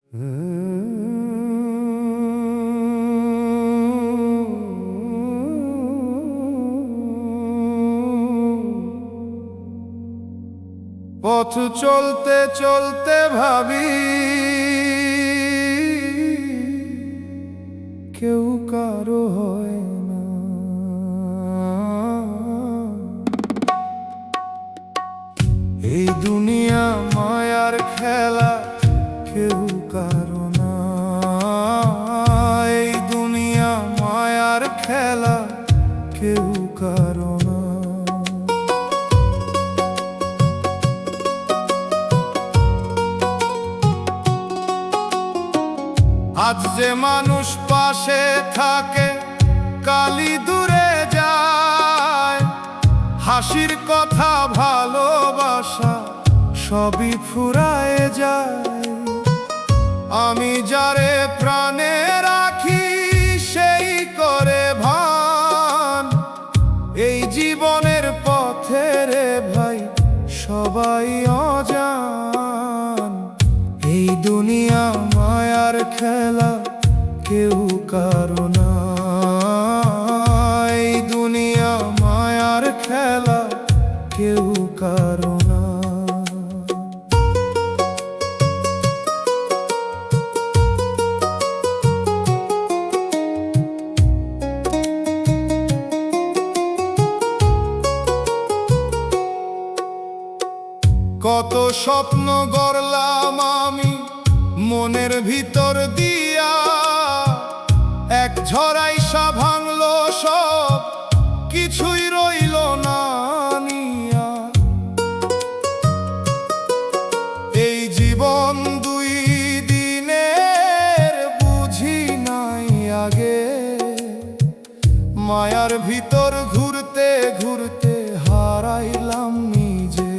পথ চলতে চলতে ভাবি কেউ কারো হয় না। এই দুনিয়া মায়ার খেলা, কেউ কারো না। এই দুনিয়া মায়ার খেলা, কেউ কারো না। আজ যে মানুষ পাশে থাকে, কালই দূরে যায়। হাসির কথা, ভালোবাসা সবই ফুরায় যায়। আমি যারে প্রাণে রাখি, সেই করে ভান। এই জীবনের পথে রে ভাই, সবাই অজান। এই দুনিয়া মায়ার খেলা, কেউ কারো না। এই দুনিয়া মায়ার খেলা, কেউ কারো না। কত স্বপ্ন গড়লাম আমি মনের ভিতর দিয়া, এক ঝড়াইসা ভাঙলো সব, কিছুই রইল না নিয়া। এই জীবন দুই দিনের, বুঝি নাই আগে। মায়ার ভিতর ঘুরতে ঘুরতে হারাইলাম নিজে।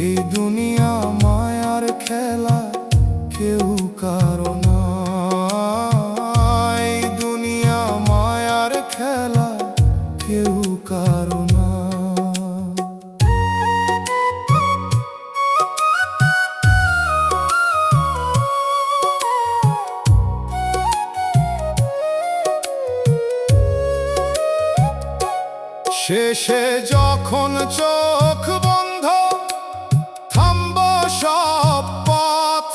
এই দুনিয়া মায়ার খেলা, কেউ কারো না। এই দুনিয়া মায়ার খেলা, কেউ কারো না। শেষে যখন চোখ বন্ধ, থামবো সব পথ,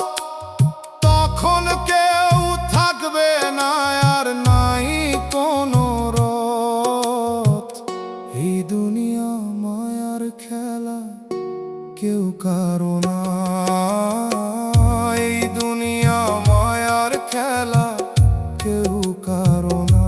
তখন কেউ থাকবে না, আর নাই কোনো রথ। এই দুনিয়া মায়ার খেলা, কেউ কারো না। এই দুনিয়া মায়ার খেলা, কেউ কারো না।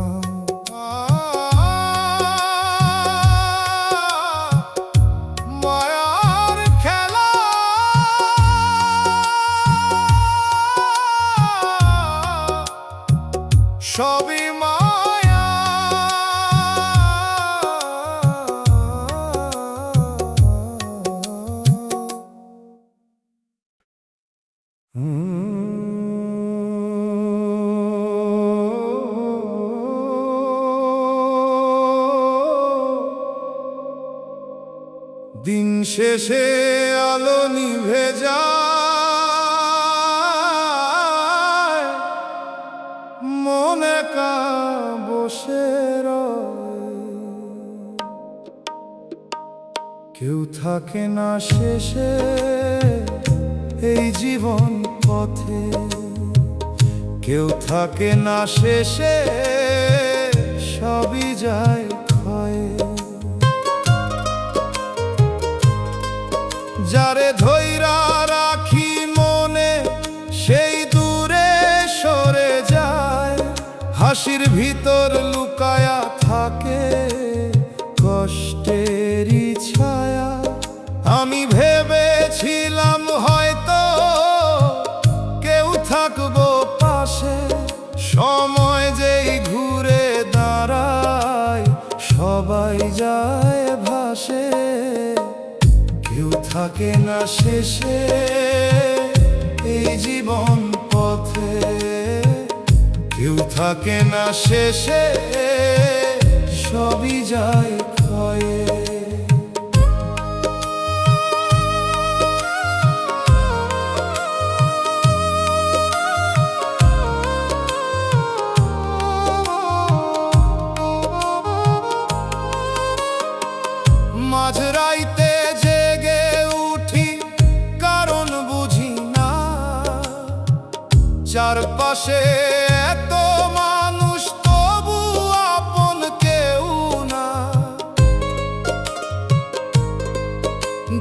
সবই মায়া। দিন শেষে আলো নিভে যায়, মনে একা বসে রয়। কেউ থাকে না শেষে এই জীবন পথে, কেউ থাকে না শেষে, সবই যায় ক্ষয়ে। যারে ধইরা রাখি মনে, সেই দূরে সরে যায়। হাসির ভিতর লুকায়া থাকে কষ্টেরই ছায়া। আমি ভেবেছিলাম হয়তো কেউ থাকবো পাশে, সময় যেই ঘুরে দাঁড়ায়, সবাই যায় ভাসে। কেউ থাকে না শেষে এই জীবন পথে, কেউ থাকে না শেষে, সবই যায় ক্ষয়ে। চারপাশে এত মানুষ তবু আপন কেউ না,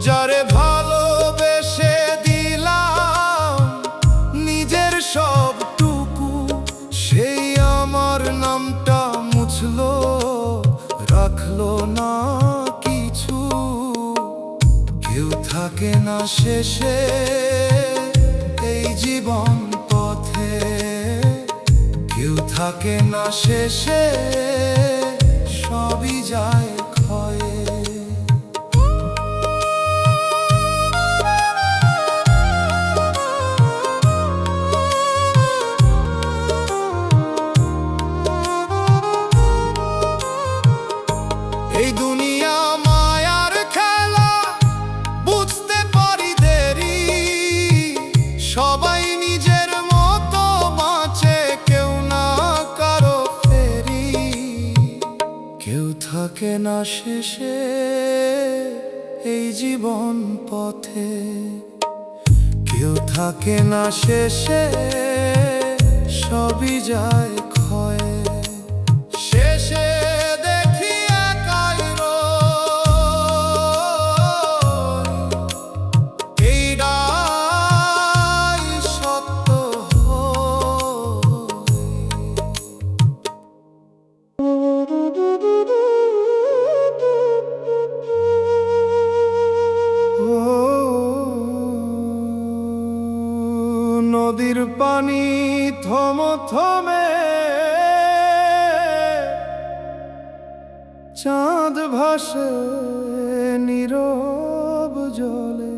যারে ভালোবেসে দিলাম নিজের সবটুকু, সেই আমার নামটা মুছলো, রাখলো না কিছু। কেউ থাকে না শেষে এই জীবন পথে, কেউ থাকে না শেষে, সবই যায় ক্ষয়ে। এই দুনিয়া মায়ার খেলা, বুঝতে পারি দেরি, সবাই নিজের মতো বাঁচে, কেউ না কারো ফেরি। কেউ থাকে না শেষে এই জীবন পথে, কেউ থাকে না শেষে, সবই যায় ক্ষয়ে। শেষে দেখি একাই রই, এইটাই সত্য নদীর পানি থমথমে, চাঁদ ভাসে নীরব জলে।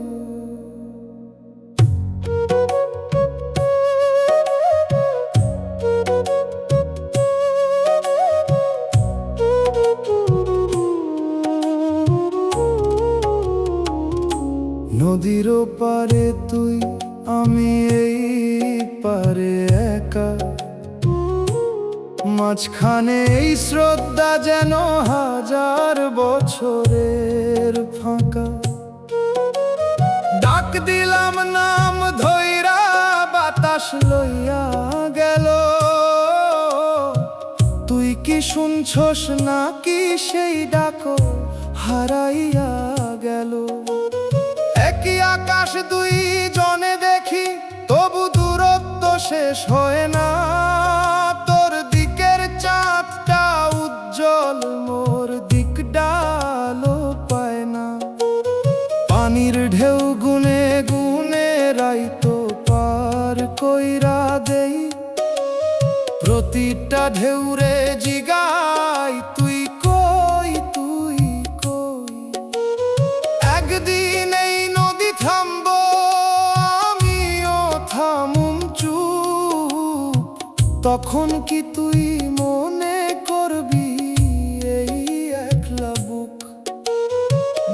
নদীর পারে তুই, আমি এই পারে একা, মাঝখানে এই শ্রদ্ধা যেন হাজার বছরের ফাঁকা। ডাক দিলাম নাম ধইরা, বাতাস লইয়া গেল, তুই কি শুনছস নাকি সেই ডাক হারাইয়া গেল। একই আকাশ দুই জনে দেখি, তবু দূরত্ব শেষ হয় না, তোর দিকের চাঁদটা উজ্জ্বল, মোর দিক ডালো পায় না। পানির ঢেউ গুনে গুনে রাইতো পার কইরা দেই, প্রতিটা ঢেউরে জিগাই তুই কই, তুই কই। একদিন এই নদী থামবো, আমিও থামুম চুপ, তখন কি তুই মনে করবি এই একলা বুক।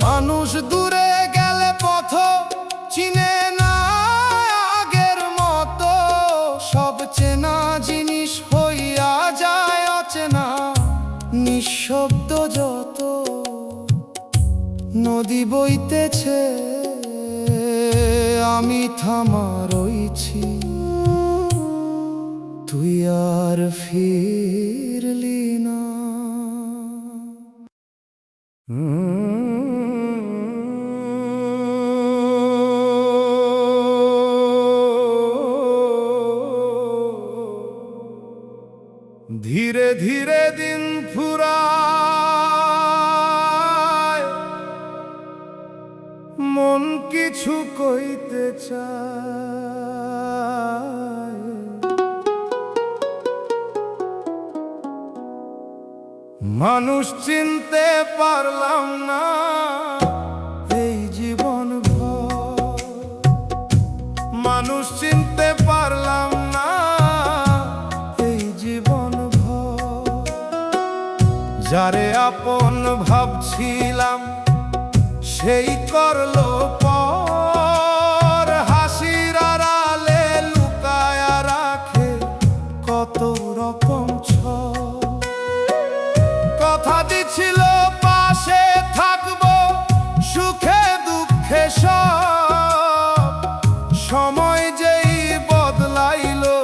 মানুষ দূরে গেলে পথ চিনে না আগের মতো, সব চেনা জিনিস হইয়া যায় অচেনা, নিঃশব্দ যত। নদী বইতেছে, আমি থামা রইছি, তুই আর ফিরলি না। ধীরে ধীরে দিন ফুরায়, মন কিছু কইতে চায়, মানুষ চিনতে পারলাম না এই জীবন ভর, মানুষ চিনতে পারলাম না এই জীবন ভর। যারে আপন ভাবছিলাম সেই করলো পর, হাসির আড়ালে লুকায়া রাখে কত রকম ছল। কথা দিছিল পাশে থাকবো সুখে দুঃখে সব, সময় যেই বদলাইলো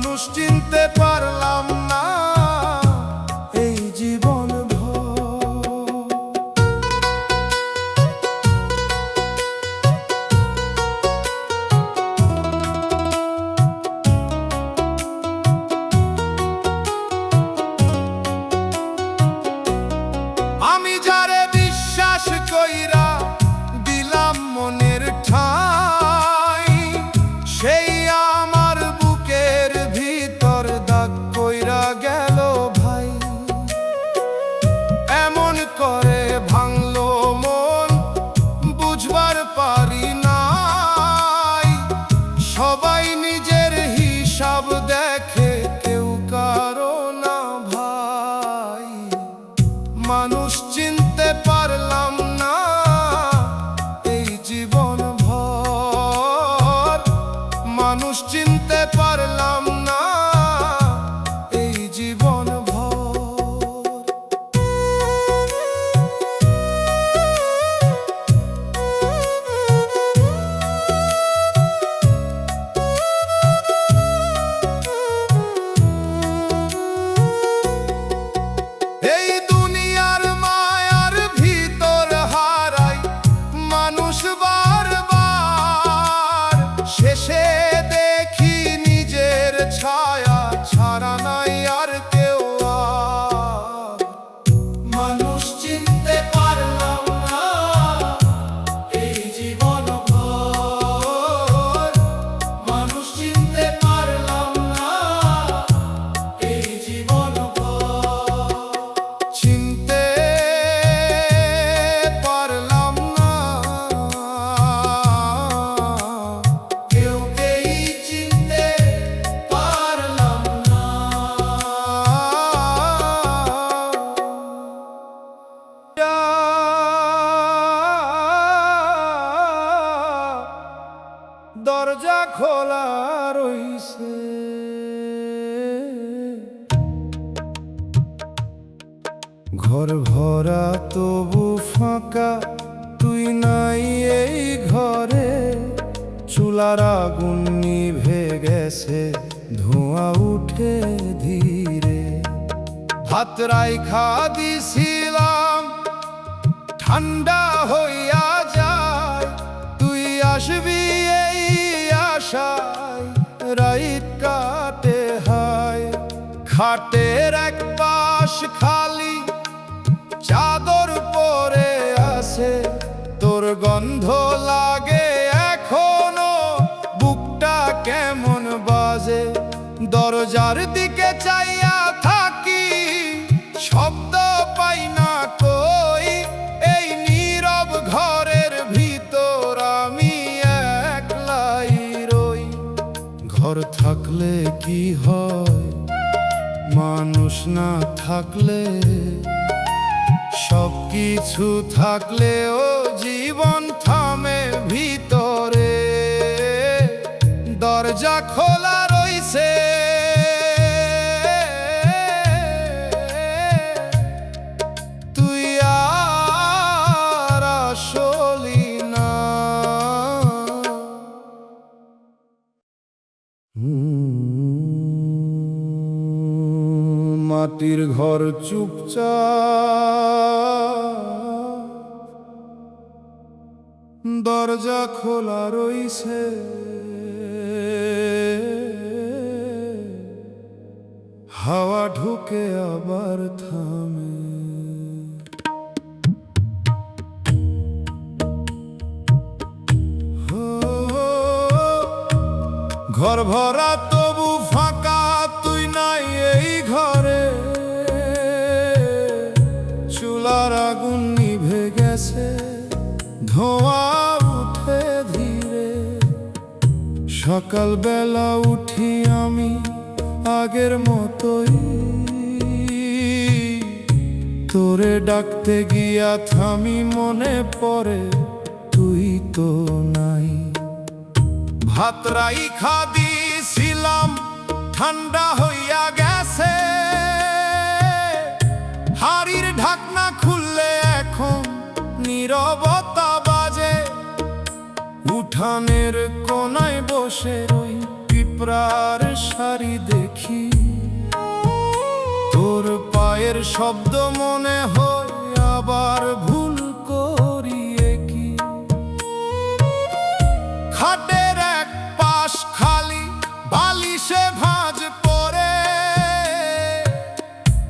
মানুষ চিনতে পারলাম না এই জীবন আমি যারে বিশ্বাস কইরা দিলাম মনের ঠাই, সেই আমার বুকের ভিতর দাগ কইরা গেল ভাই। এমন করে ভাঙলো মন বুঝবার পারি নাই, সবাই নিজের হিসাব দেখে কেউ কারো না ভাই। মানুষ চিনতে পারলাম না এই জীবন ভর, মানুষ চিনতে পারলাম না এই জীবন ভর। এই দুনিয়ার মায়ার ভিতর হারাই মানুষ বারবার, শেষে দেখি নিজের ছায়া ছাড়া নাই আর কেউ আর। মানুষ চিনতে পারলাম না এই জীবন ভর, মানুষ চিনতে পারলাম না এই জীবন ভর। চিনতে পারলাম না কেউকেই চিনতে পারলাম না। দরজা খোলা রইছে, ঘর ভরা তবু ফাঁকা, তুই নাই এই ঘরে। চুলার আগুন নিভে গেছে, ধোঁয়া উঠে ধীরে। ভাত রাইখা দিছিলাম ঠান্ডা হইয়া যায়, তুই আসবি এই আশায় রাইত কাটে হায়। খাটের এক পাশ খালি, চাদর পরে আছে, তোর গন্ধ লাগে এখনো, বুকটা কেমন বাজে। দরজার দিকে চাইয়া থাকি, শব্দ পাই না কই, এই নীরব ঘরের ভিতর আমি একলাই রই। ঘর থাকলে কি হয়, মানুষ না থাকলে, সবকিছু থাকলেও জীবন থামে ভিতরে। দরজা খোলা রইছে, তুই আর আসলি না। মাটির ঘর চুপচাপ, দরজা খোলা রইছে, হাওয়া ঢুকে আবার থামে। ঘর ভরা তবু ফাঁকা, তুই নাই এই ঘরে। চুলার আগুন নিভে গেছে, ধোঁয়া উঠে ধীরে। সকালবেলা উঠি আমি আগের মতোই, তোরে ডাকতে গিয়া থামি, মনে পড়ে তুই তো নাই। ভাত রাইখা দিছিলাম ঠান্ডা হইয়া গেছে, হাড়ির ঢাকনা খুললে এখন নীরবতা বাজে। উঠানের কোনায় বসে রই, পিঁপড়ার সারি দে পায়ের শব্দ মনে হয়, আবার ভুল করি কি। খাটের এক পাশ খালি, বালিশে ভাঁজ পড়ে,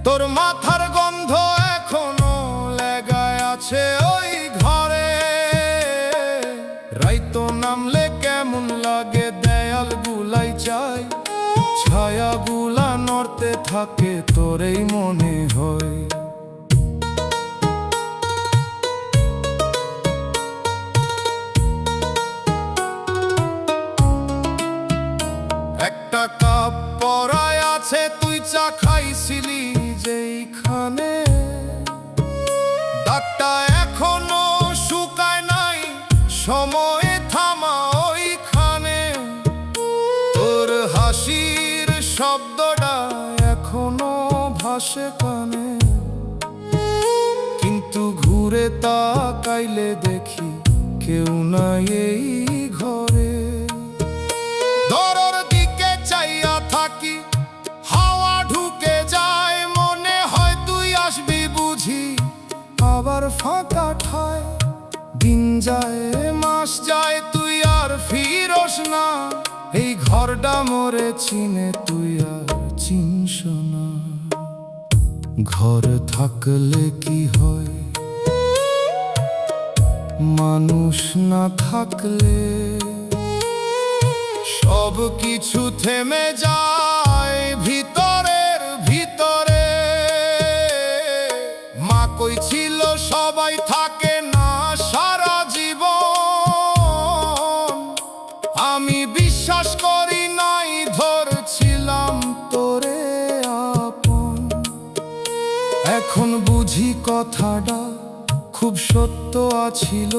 তোর মাথার গন্ধ এখনো লেগায় আছে ওই ঘরে। রাইতো নামলে কেমন লাগে, দেয়াল গুলাই চাই, ছায়া গুলা নড়তে থাকে, তোরেই মনে হয়। একটা কাপ পরায় আছে, তুই চা খাইছিলি যেইখানে, দাগটা এখনো শুকায় নাই, সময় থামা ওইখানে। তোর হাসির শব্দটা এখনো ভাসে কানে, কিন্তু ঘুরে তাকাইলে দেখি কেউ নাই এই ঘরে। দরর দিকে চাইয়া থাকি, হাওয়া ঢুকে যায়, মনে হয় তুই আসবি বুঝি, আবার ফাঁকা ঠায়। দিন যায় মাস যায়, তুই আর ফিরোস না, এই ঘরটা মোরে চিনে, তুই আর চিনস না। ঘর থাকলে কি হয়, মানুষ না থাকলে সব কিছু থেমে যায় ভিতরের ভিতরে। মা কই ছিল সবাই থাকে না সারা জীবন, আমি বিশ্বাস করি নাই, ধরছিলাম তোরে আপন। এখন বুঝি কথাটা খুব সত্য আছিল,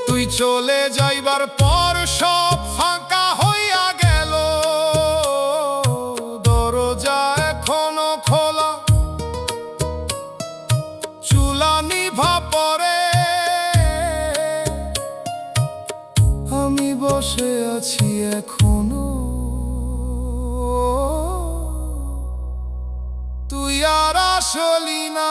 তুই চলে যাইবার পর সব ফাঁকা হইয়া গেল। দরজা এখনো খোলা, চুলা নিভা পড়ে, আমি বসে আছি এখনো, তুই আর আসলি না।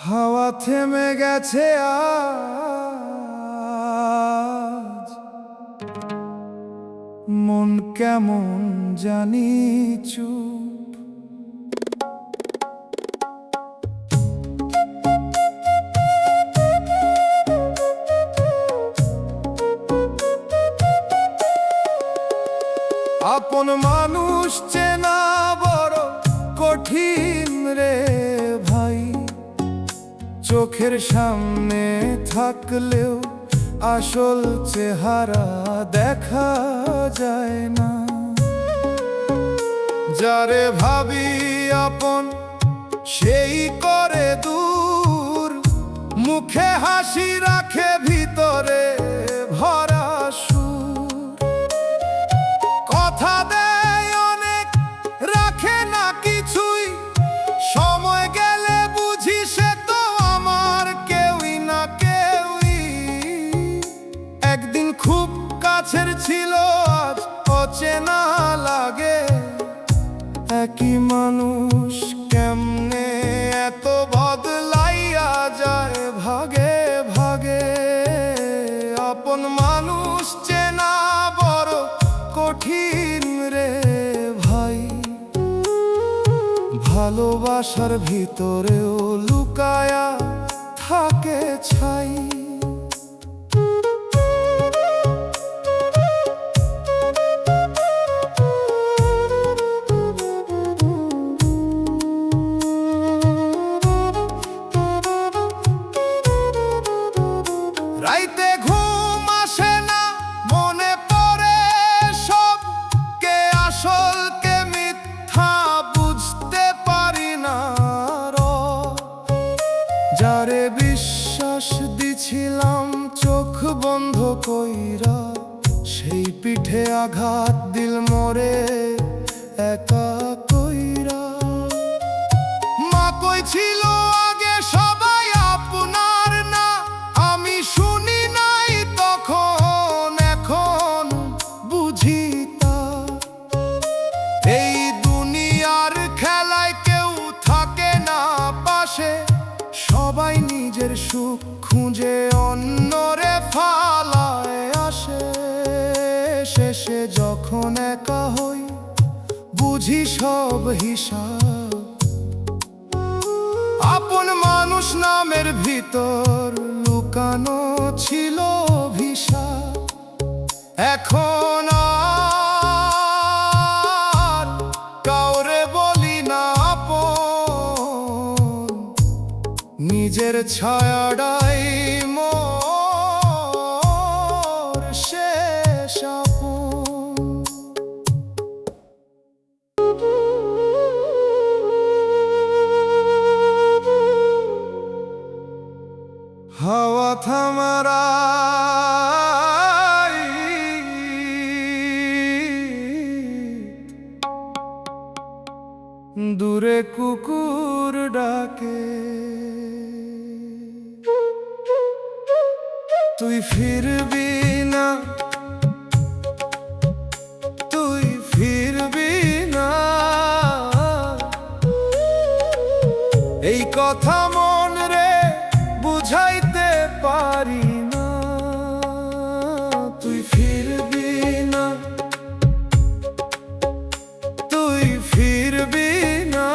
হাওয়া থেমে গেছে আজ, মন কেমন জানি চুপ। আপন মানুষ চেনা বড় কঠিন রে ভাই, চোখের সামনে থাকলেও আসল চেহারা দেখা যায় না। যারে ভাবি আপন সেই করে দূর, মুখে হাসি রাখে ভিতরে ভরা সুর। কথা দেয় অনেক, রাখে না কিছুই, সময় গেলে বুঝি সে তো আমার কেউই না কেউই। একদিন খুব কাছের ছিল, আজ অচেনা লাগে। একই মানুষ কেমনে এত বদলাইয়া যায় ভাগে ভাগে। আপন মানুষ চেনা বড় কঠিন রে ভাই, ভালোবাসার ভিতরেও লুকায়া থাকে ছাই। রাইতে ঘুম আসে না, মনে পড়ে সব, কে আসল কে মিথ্যা বুঝতে পারি না। যারে বিশ্বাস দিছিলাম চোখ বন্ধ কইরা, সেই পিঠে আঘাত দিল মোরে এক বুঝি তা। এই দুনিয়ার খেলায় কেউ থাকে না পাশে, সবাই নিজের সুখ খুঁজে অন্যরে ফালায় আসে। শেষে যখন একা হই বুঝি সব হিসাব, আপন মানুষ নামের ভিতর লুকানো ছিল অভিশাপ। এখন আর কাউরে বলি না আপন, নিজের ছায়াটাই মোর শেষ আপন। হাওয়া থামারা দূরে কুকুর ডাকে, তুই ফিরবি না, তুই ফিরবি না, এই কথা মন রে বুঝাইতে পারি না। তুই ফিরবি না, তুই ফিরবি না,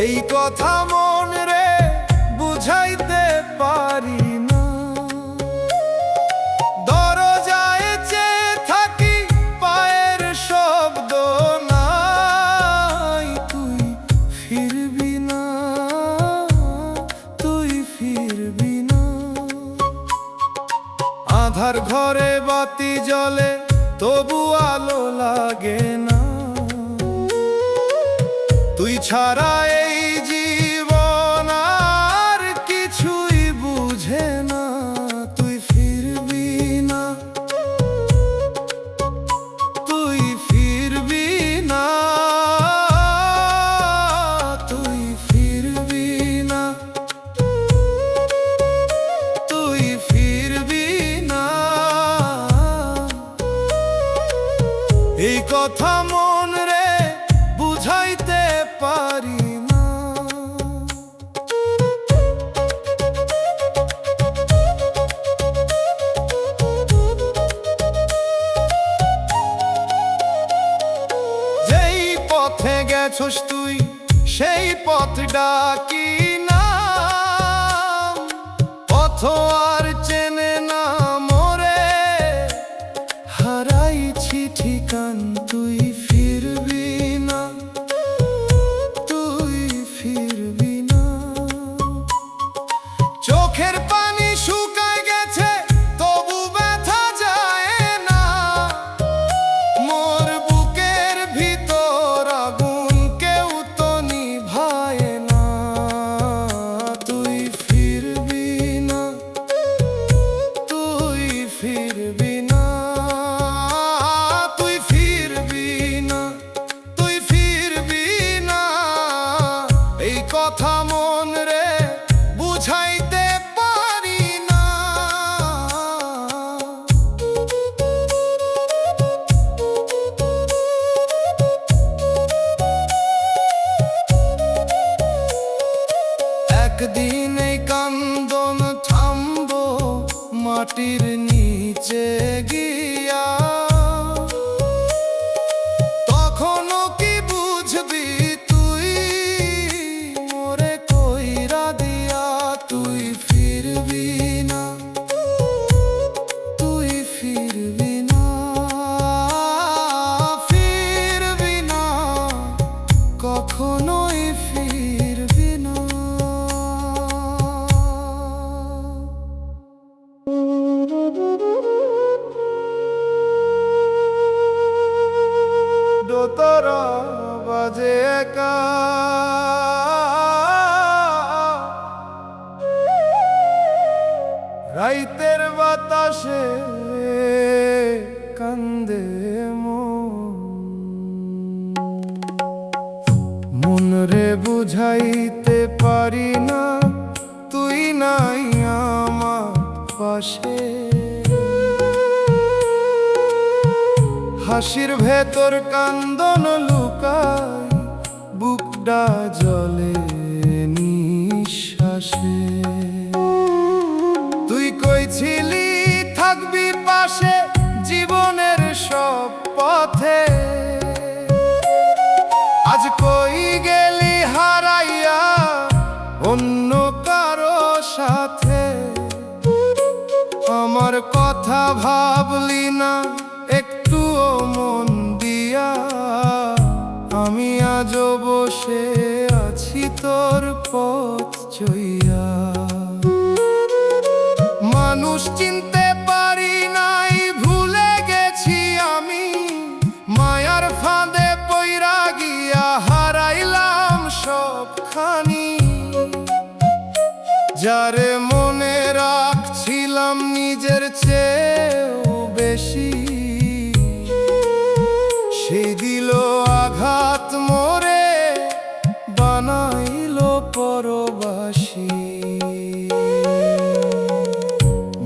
এই কথা মন রে বুঝাইতে পারি না। দরজায় চেয়ে থাকি পায়ের শব্দ নাই, তুই ফিরবি না, তুই ফিরবি না। আধার ঘরে বাতি জ্বলে তবু আলো লাগে না, তুই ছাড়া এই জীবন আর কিছুই বুঝে না। তুই ফিরবি না, তুই ফিরবি না, তুই ফিরবি না, তুই ফিরবি না, এই কথা মন রে বুঝাইতে পারি না। যেই পথে গেছস তুই সেই পথ ডাকি না, পথ আর চেনে না মোরে, হারাইছি ঠিকান। তুই ফিরবি না, তুই ফিরবি না, চোখের পানি শুকায় গেছে তবু ব্যথা যায় না, মোর বুকের ভিতর আগুন কেউ তো নিভায় না। তুই ফিরবি না, তুই ফিরবি না, তুই ফিরবি না, তুই ফিরবি না, এই কথা মন রে বুঝাইতে পারি না। একদিন এই কান্দন থামবো মাটির নিচে গিয়া, তখনও কি বুঝবি তুই মোরে কইরা দিয়া। তুই ফিরবি না, তুই ফিরবি না, ফিরবি না, কখনোই ফিরবি না। দোতারা বাজে একা, রাইতের বাতাসে কান্দে মন রে বুঝাইতে পারি না, তুই নাই আমার পাশে। হাসির ভেতর কান্দন লুকাই, বুকটা জলে নিঃশ্বাসে। তুই কইছিলি থাকবি পাশে জীবনের সব পথে, আজ কই গেলি হারাইয়া অন্য কারো সাথে। আমার কথা ভাবলি না একটুও মন দিয়া, আমি আজও বসে আছি তোর পথ চইয়া। মানুষ চিনতে পারি নাই, ভুলে গেছি আমি, মায়ার ফাঁদে পইরা গিয়া হারাইলাম সবখানি। যারে মনে রাখছিলাম নিজের চেয়েও বেশি, সে দিল আঘাত মোরে, বানাইল পরবাসী।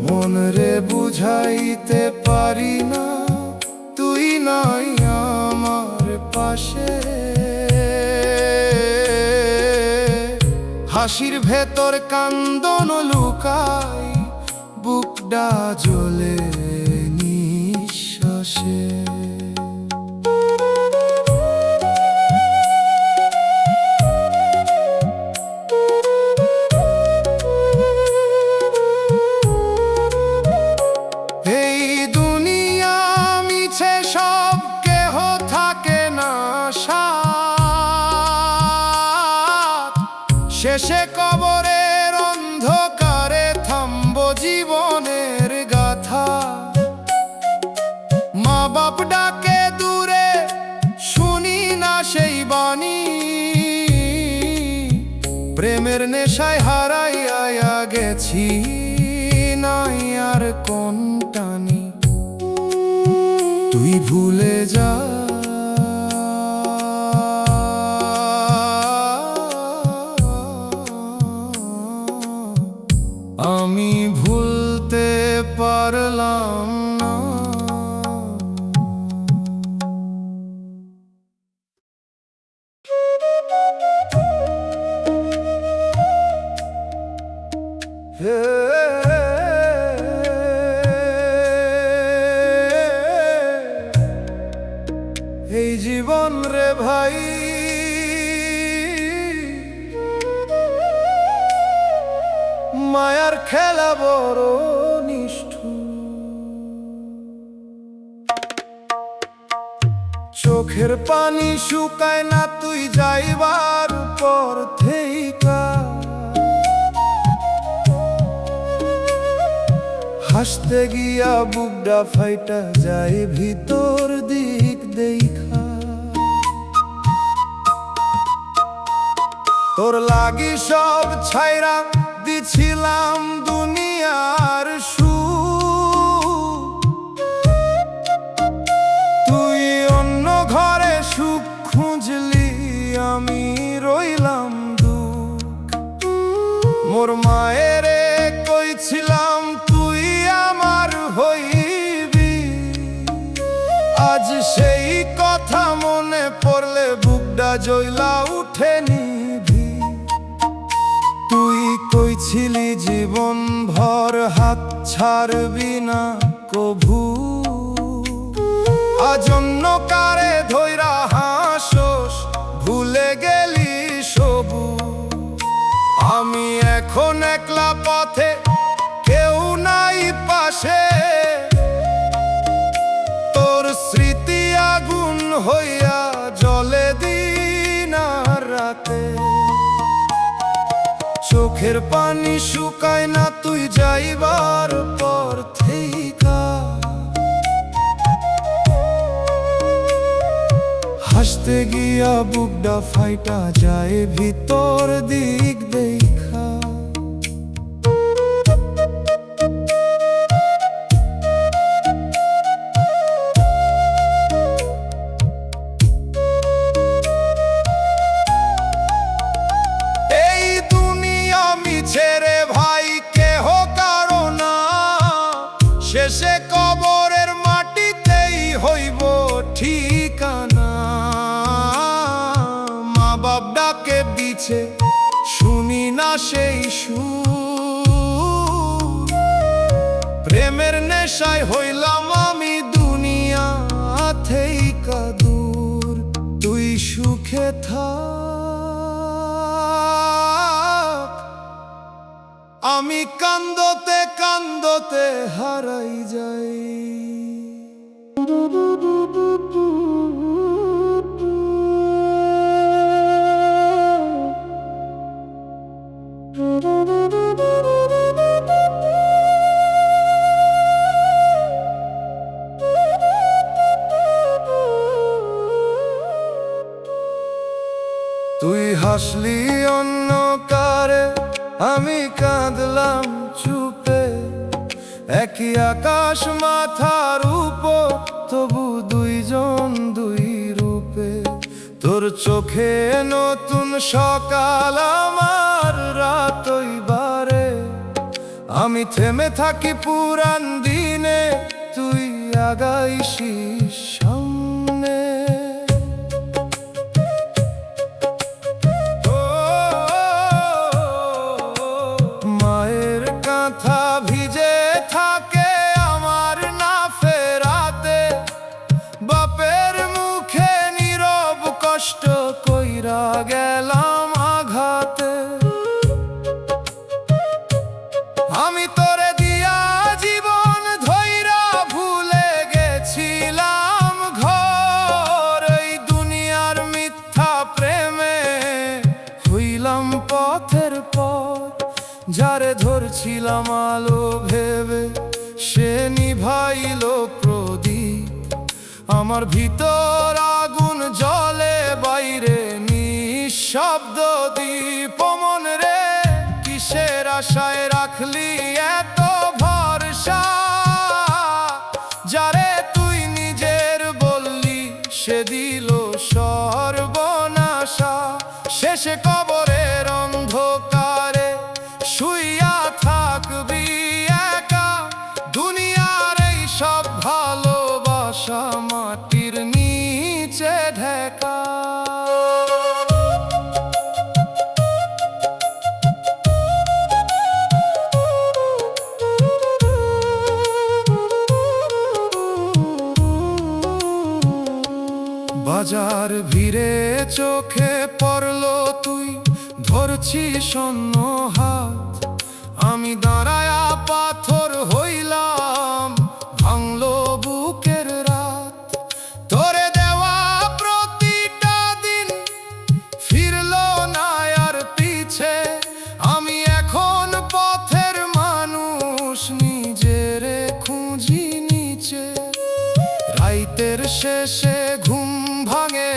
মনরে বুঝাইতে পারি না, তুই নাই আমার পাশে। হাসির ভেতর কান্দন লুকাই, বুকটা জ্বলে নিঃশ্বাসে। এই দুনিয়া মিছে সব, কেহ থাকে না সাথ। শেষে কবরের অন্ধকারে থামবো জীবনের গাথা। মা বাপ ডাকে দূরে, শুনি না সেই বাণী। প্রেমের নেশায় হারাইয়া গেছি, নাই আর কোন টানি। তুই ভুলে যা, আমি ভুলতে পারলাম না। এই জীবন রে ভাই, মায়ার খেলা বড় নিষ্ঠুর। চোখের পানি শুকায় না তুই যাইবার পর থেইকা। হাসতে গিয়া বুকটা ফাইটা যায় ভিতর দিক দেখা। তোর লাগি সব ছাইরা দিছিলাম দুনিয়ার সুখ। তুই অন্য ঘরে সুখ খুঁজলি, আমি রইলাম দুঃখ। মোর মায়েরে কইছিলাম তুই আমার হইবি, আজ সেই কথা মনে পড়লে বুকটা জ্বলা উঠে নিভি। তুই কইছিলি জীবন ভর হাত ছাড়বি না কভু, আজ অন্য কারে ধইরা হাসোস, ভুলে গেলি সবু। আমি এখন একলা পথে, কেউ নাই পাশে। তোর স্মৃতি আগুন হইয়া জ্বলে দিন আর রাতে। চোখের পানি শুকায় না তুই যাইবার পর থেইকা। হাসতে গিয়া বুকটা ফাইটা যায় ভিতর দিক দেখা। ছেড়ে ভাই কেহ কারো না, শেষে কবরের মাটিতেই হইব সেই সুর। প্রেমের নেশায় হইলাম আমি দুনিয়া থেইকা দূর। তুই সুখে থাক, আমি কান্দতে কান্দতে হারাই যাই। তুই হাসলি অন্য কারে, আমি কাঁদলাম চুপে। একই আকাশ মাথার উপর, তবু দুইজন দুই রূপে। তোর চোখে নতুন সকাল, আমার রাতই বারে। আমি থেমে থাকি পুরান দিনে, তুই আগাইছিস সামনে। মায়ের কাঁথা ভিজে থাকে আমার না ফেরাতে, বাপের মুখে নীরব কষ্ট কইরা গেলাম আঘাতে। আমি তোরে দিয়া জীবন ধইরা ভুলে গেছিলাম ঘর। এই দুনিয়ার মিথ্যা প্রেমে হইলাম পথের পর। যারে ধরছিলাম আলো ভেবে, সে নিভাইল প্রদীপ। আমার ভিতর আগুন জ্বলে, বাইরে নিঃশব্দ দ্বীপ। মন রে, কিসের আশায় রাখলি এত ভরসা? যারে তুই নিজের বললি, সে দিল সর্বনাশা। শেষে কবরের অন্ধকারে শুইয়া থাকবি একা। দুনিয়ার এই সব ভালোবাসা মাটির নিচে ঢাকা। বাজার ভিড়ে চোখে পড়লো তুই, ধরছিস অন্য হাত। আমি দাঁড়ায়া পাথর হইলাম, ভাঙলো বুকের রাত। তোরে দেওয়া প্রতিটা দিন ফিরলো না আর পিছে। আমি এখন পথের মানুষ, নিজেরে খুঁজি নিচে। রাইতের শেষে ঘুম ভাঙে,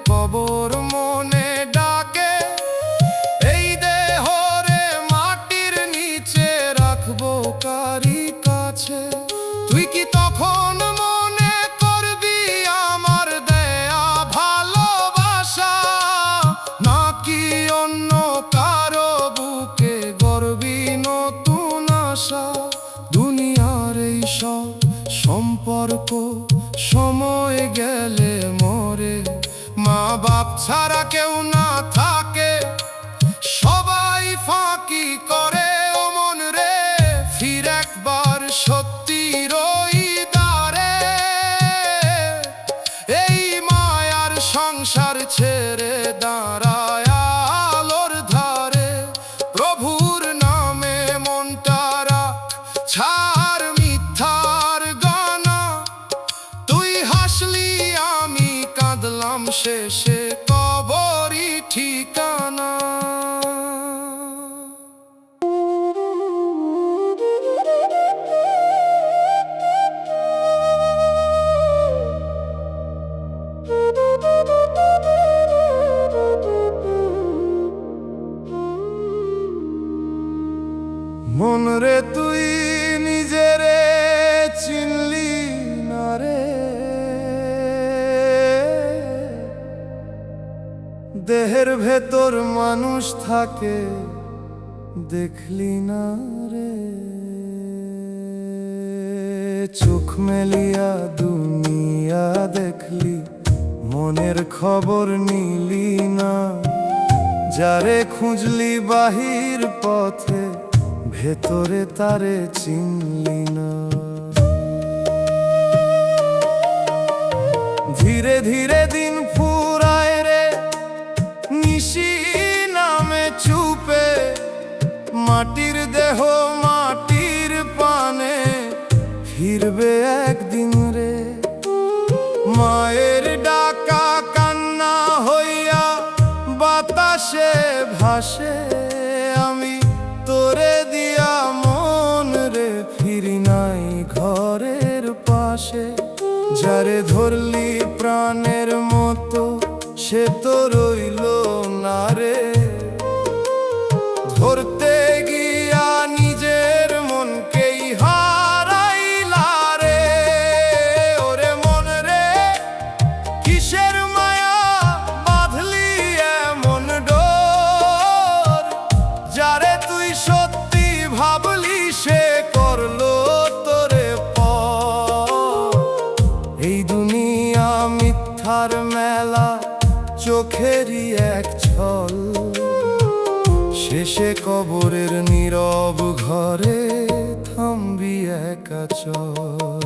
কবর মনে ডাকে। এই দেহরে মাটির নিচে রাখবো কারি কাছে। তুই কি তখন মনে করবি আমার দেয়া ভালোবাসা? নাকি অন্য কারো বুকে গড়বি নতুন আশা? দুনিয়ার এই সব সম্পর্ক সময় গেলে মরে। মা বাপ ছাড়া কেউ না থাকে, সবাই ফাঁকি করে। ও মন রে, ফির একবার সত্যির ওই দ্বারে। এই মায়ার সংসার ছেড়ে দাঁড়ায় আলোর ধারে। প্রভুর নামে মনটা রাখ, ছাড় মিথ্যার গানা। তুই হাসলি, আমি কাঁদলাম, শেষে কবরই ঠিকানা। মন রে, তুই নিজেরে চিনলি না রে। দেহের ভেতর মানুষ থাকে, দেখলি না রে। চোখ মেলিয়া দুনিয়া দেখলি, মনের খবর নিলি না। যারে খুঁজলি বাহির পথে, ভেতরে তারে চিনলি না। ধীরে ধীরে দিন ফুরায় রে, নিশি নামে চুপে, মাটির দেহ মাটির পানে, ফিরবে একদিন রে। মায়ের ডাকা কান্না হইয়া বাতাসে ভাসে, আমি তোরে দিয়া মন রে ফিরি নাই ঘরের পাশে। যারে ধরলি প্রাণের মতো, সে তো রইল না রে। ধরতে গিয়া নিজের মনকেই হারাইলা রে। ওরে মন রে, কিসের মায়া বাঁধলি এমন ডোর? যারে তুই সত্যি ভাবলি, সে করলো তোরে পর। এই দুনিয়া মিথ্যার মেলা, চোখেরই এক ছল, শেষে কবরের নীরব ঘরে থামবি একা চল।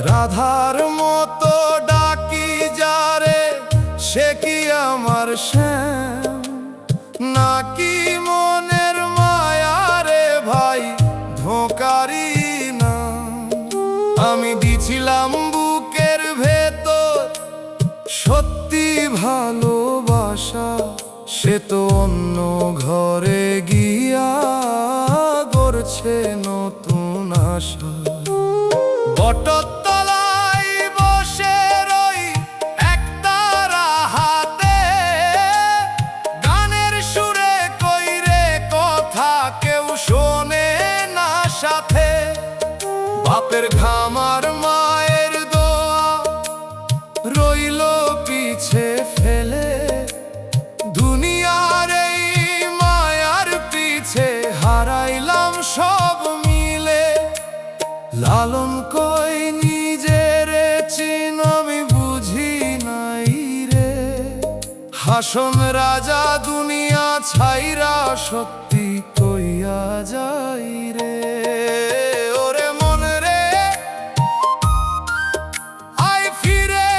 রাধার মতো ডাকি যারে, সে কি আমার শ্যাম নাকি মনের মায়া রে ভাই, ধোঁকারি না। আমি দিছিলাম বুকের ভেতর সত্যি ভালোবাসা, সে তো অন্য ঘরে গিয়া গড়ছে নতুন আশা। বটতলায় বসে রই একতারা হাতে, গানের সুরে কইরে কথা কেউ শোনে না সাথে। বাপের ঘাম আর মায়ের দোয়া রইল পিছে ফেলে, দুনিয়ার এই মায়ার পিছে হারাইলাম সব মিলে। লালন কই নিজের চিন আমি বুঝি নাই রে, হাসন রাজা দুনিয়া ছাইরা সত্যি কইয়া যাই রে। ওরে মন রে, আয় ফিরে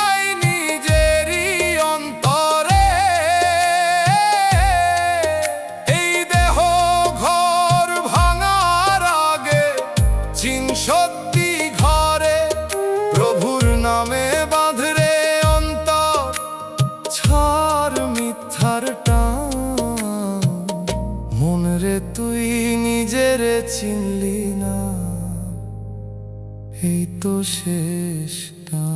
আয় নিজেরই অন্তরে। এই দেহ ঘর ভাঙার আগে চিন সত্যি ঘরে, প্রভুর নামে বাঁধরে অন্তর, ছাড় মিথ্যার টান। মন রে তুই নিজেরে চিনলি না, এই তো শেষ টান।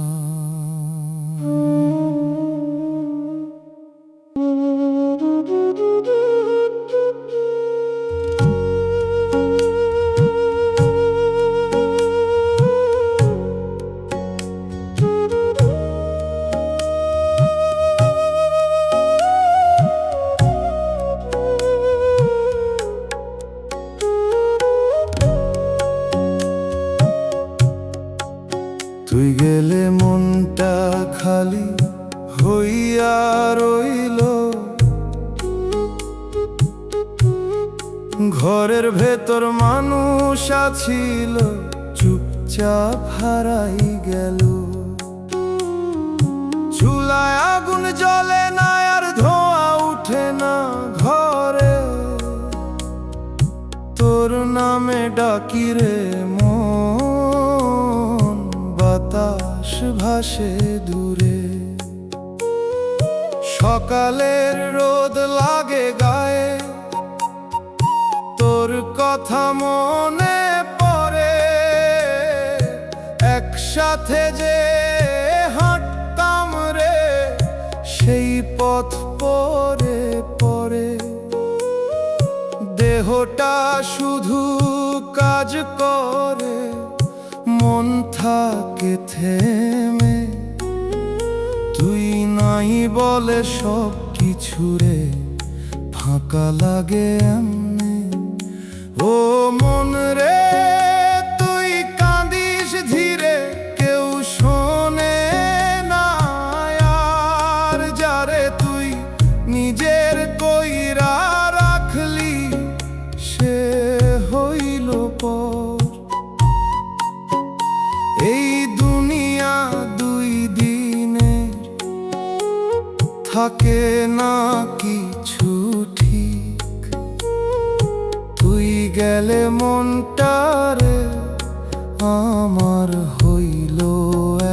তুই গেলে মনটা খালি হইয়া রইল, ঘরের ভেতর মানুষ আছিল চুপচাপ হারাই গেল। চুলায় আগুন জ্বলে না আর ধোঁয়া উঠে না ঘরে, তোর নামে ডাকি রে মন, বাতাস ভাসে দূরে। সকালের রোদ লাগে গায়ে, তোর কথা মনে পড়ে। একসাথে যে হাঁটতাম রে, সেই পথ পরে পরে। দেহটা শুধু কাজ করে, মন থাকে থেমে। তুই নাই বলে সব কিছু রে ফাঁকা লাগে এমনি। ও মন রে, তুই কাঁদিস ধীরে থাকে না কিছু ঠিক, তুই গেলে মনটারে আমার হইল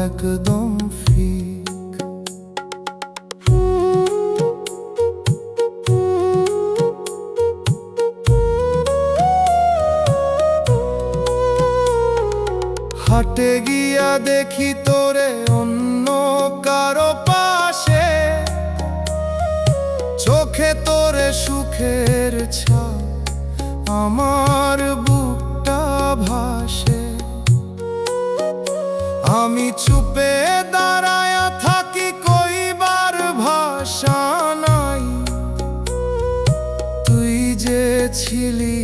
একদম ফিক। হাটে গিয়া দেখি তোরে অন্য কারো পাশে, চোখে তোরে সুখের ছাপ আমার বুকটা ভাসে। আমি চুপে দাঁড়ায়া থাকি, কইবার ভাষা নাই, তুই যে ছিলি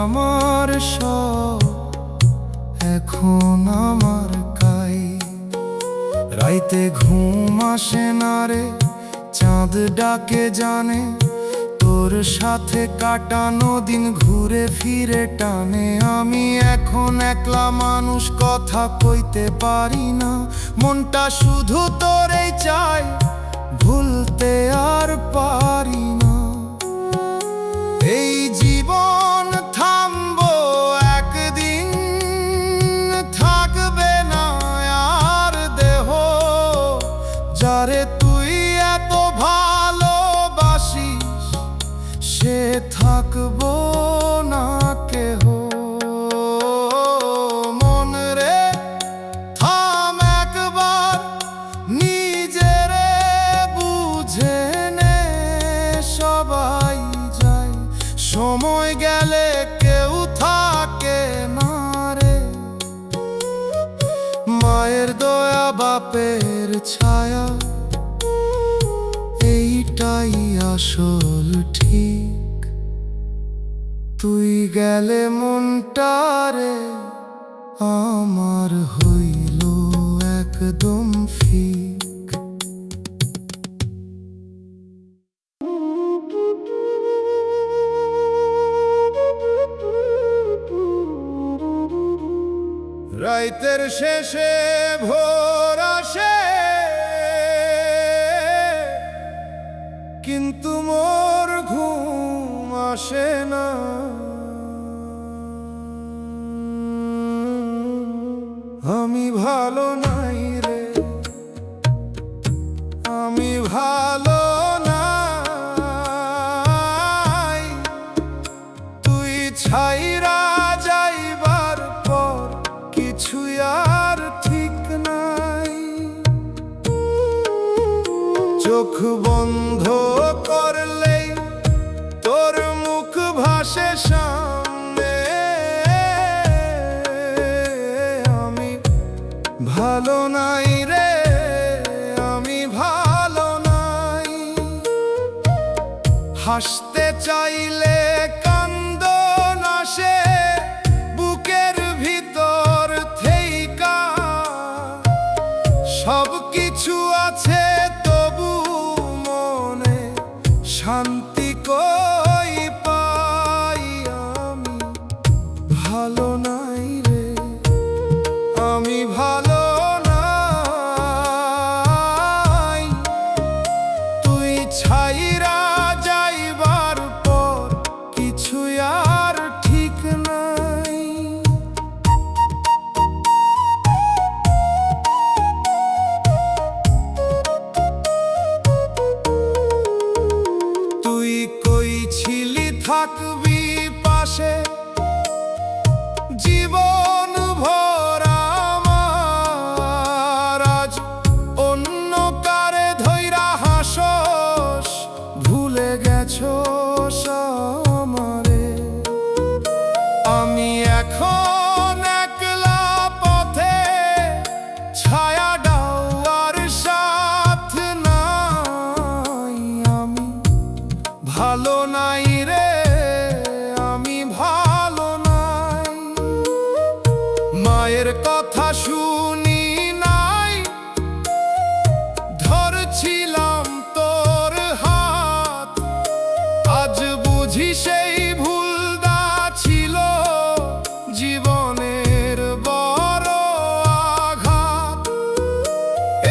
আমার সব এখন আমার কাই। রাইতে ঘুম আসে না রে, চাঁদ ডাকে জানে, তোর সাথে কাটানো দিন ঘুরে ফিরে টানে। আমি এখন একলা মানুষ, কথা কইতে পারি না, মনটা শুধু তোরেই চায়, ভুলতে আর পারি না। এই জীবন থামবো একদিন, থাকবে না আর দেহ, যারে তুই এত ভালোবাসিস সে থাকবো না কেহ। মন রে থাম একবার, নিজেরে বুঝে নে, সবাই যায়, সময় গেলে কেউ থাকে না রে। মায়ের দয়া বাপের ছায়া, এইটাই আসল ঠিক, তুই গেলে মনটারে আমার হইল একদম ফিক। রাইতের শেষে ভোর আসে, কিন্তু মোর ঘুম আসে না। আমি ভালো নাই রে, আমি ভালো নাই, তুই ছাইরা যাইবার পর কিছু আর ঠিক নাই। চোখ বন্ধ করলেই তোর মুখ ভাসে সামনে, আমি ভালো নাই রে, আমি ভালো নাই। হাসতে চাইলে কান্দন আসে, বুকের ভিতর থেইকা সব কিছু আছে, তবু মনে শান্তি কই পাই। আমি ভালো নাই রে, আমি ভালো নাই, তুই ছাইরা যাইবার পর কিছু আর ঠিক নাই। তুই কই ছিলি থাকবি পাশে, জীবন ভর আমার, আজ অন্য কারে ধইরা হাসস, ভুলে গেছস আমারে। আমি এখন একলা পথে, ছায়া ডাওয়ার সাথ নাই, আমি ভালো নাই রে, আমি ভালো নাই। মায়ের কথা শুনি নাই, ধরছিলাম তোর হাত, আজ বুঝি সেই ভুলটা ছিল জীবনের বড় আঘাত।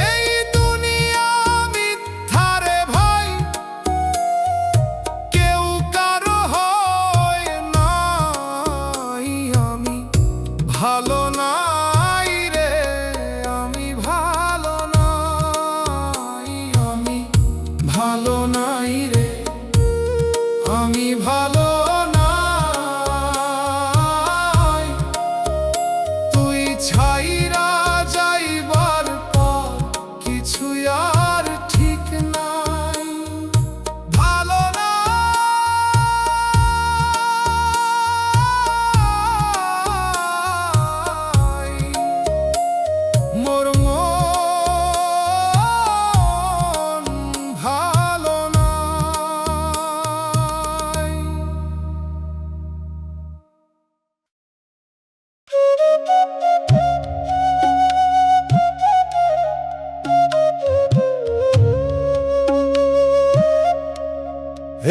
এই দুনিয়া মিথ্যারে আমি ভালো নাই। তুই ছাইরা যাইবার পর কিছু আর ঠিক নাই। ভালো নাই মোর মন, ভালো নাই।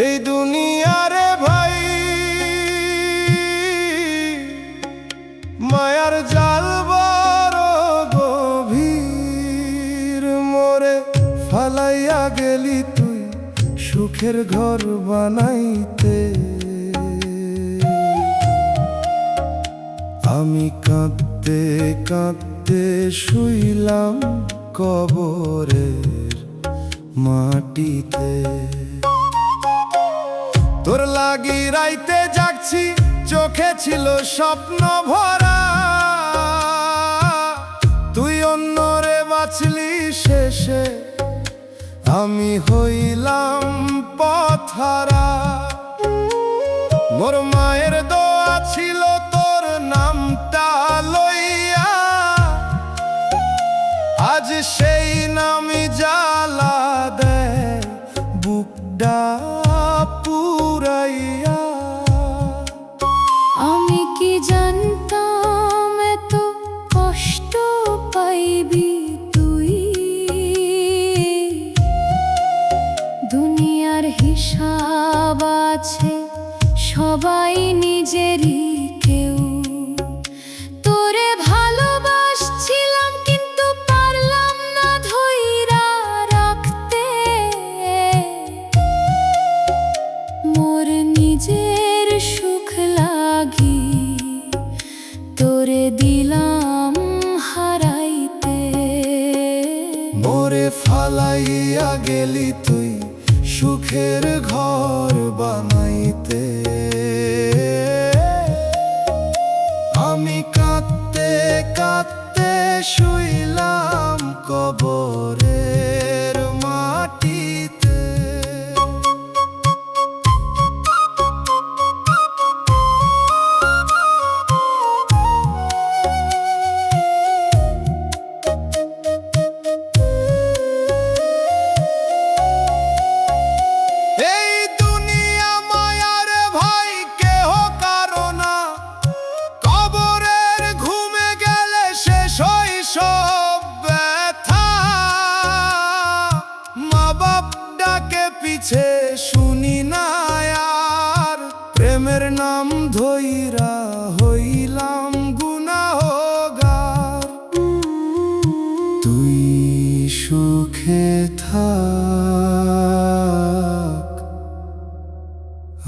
এই দুনিয়ারে ভাই মায়ার জাল বড় গভীর। মোরে ফালাইয়া গেলি তুই সুখের ঘর বানাইতে। আমি কাঁদতে কাঁদতে শুইলাম কবরের মাটিতে। তোর লাগি রাইতে জাগছি, চোখে ছিল স্বপ্ন ভরা। তুই অন্যরে বাঁচলি শেষে, আমি হইলাম পথহারা। মোর মায়ের দোয়া ছিল তোর নামটা লইয়া, আজ সেই নামই জ্বালা দেয় বুকটা পুরাইয়া। আমি কি জানতাম এত কষ্ট পাইবি তুই। দুনিয়ার হিসাব আছে সবাই নিজেরই কেউ। তোরে ভালোবাসছিলাম কিন্তু পারলাম না ধইরা রাখতে। মোর নিজের সুখ লাগি তোরে দিলাম হারাইতে। মোরে ফালাইয়া গেলি তুই সুখের ঘর বানাইতে। আমি কাঁদতে কাঁদতে শুইলাম কবরের মাটিতে। এই দুনিয়া মায়ার ভাই কেহ কারো না। কবরের ঘুমে গেলে শেষ হয় সব ব্যথা। মা বাপ ডাকে পিছে শুনি না আর, প্রেমের নাম ধইরা হইলাম গুনাহগার। তুই সুখে থাক,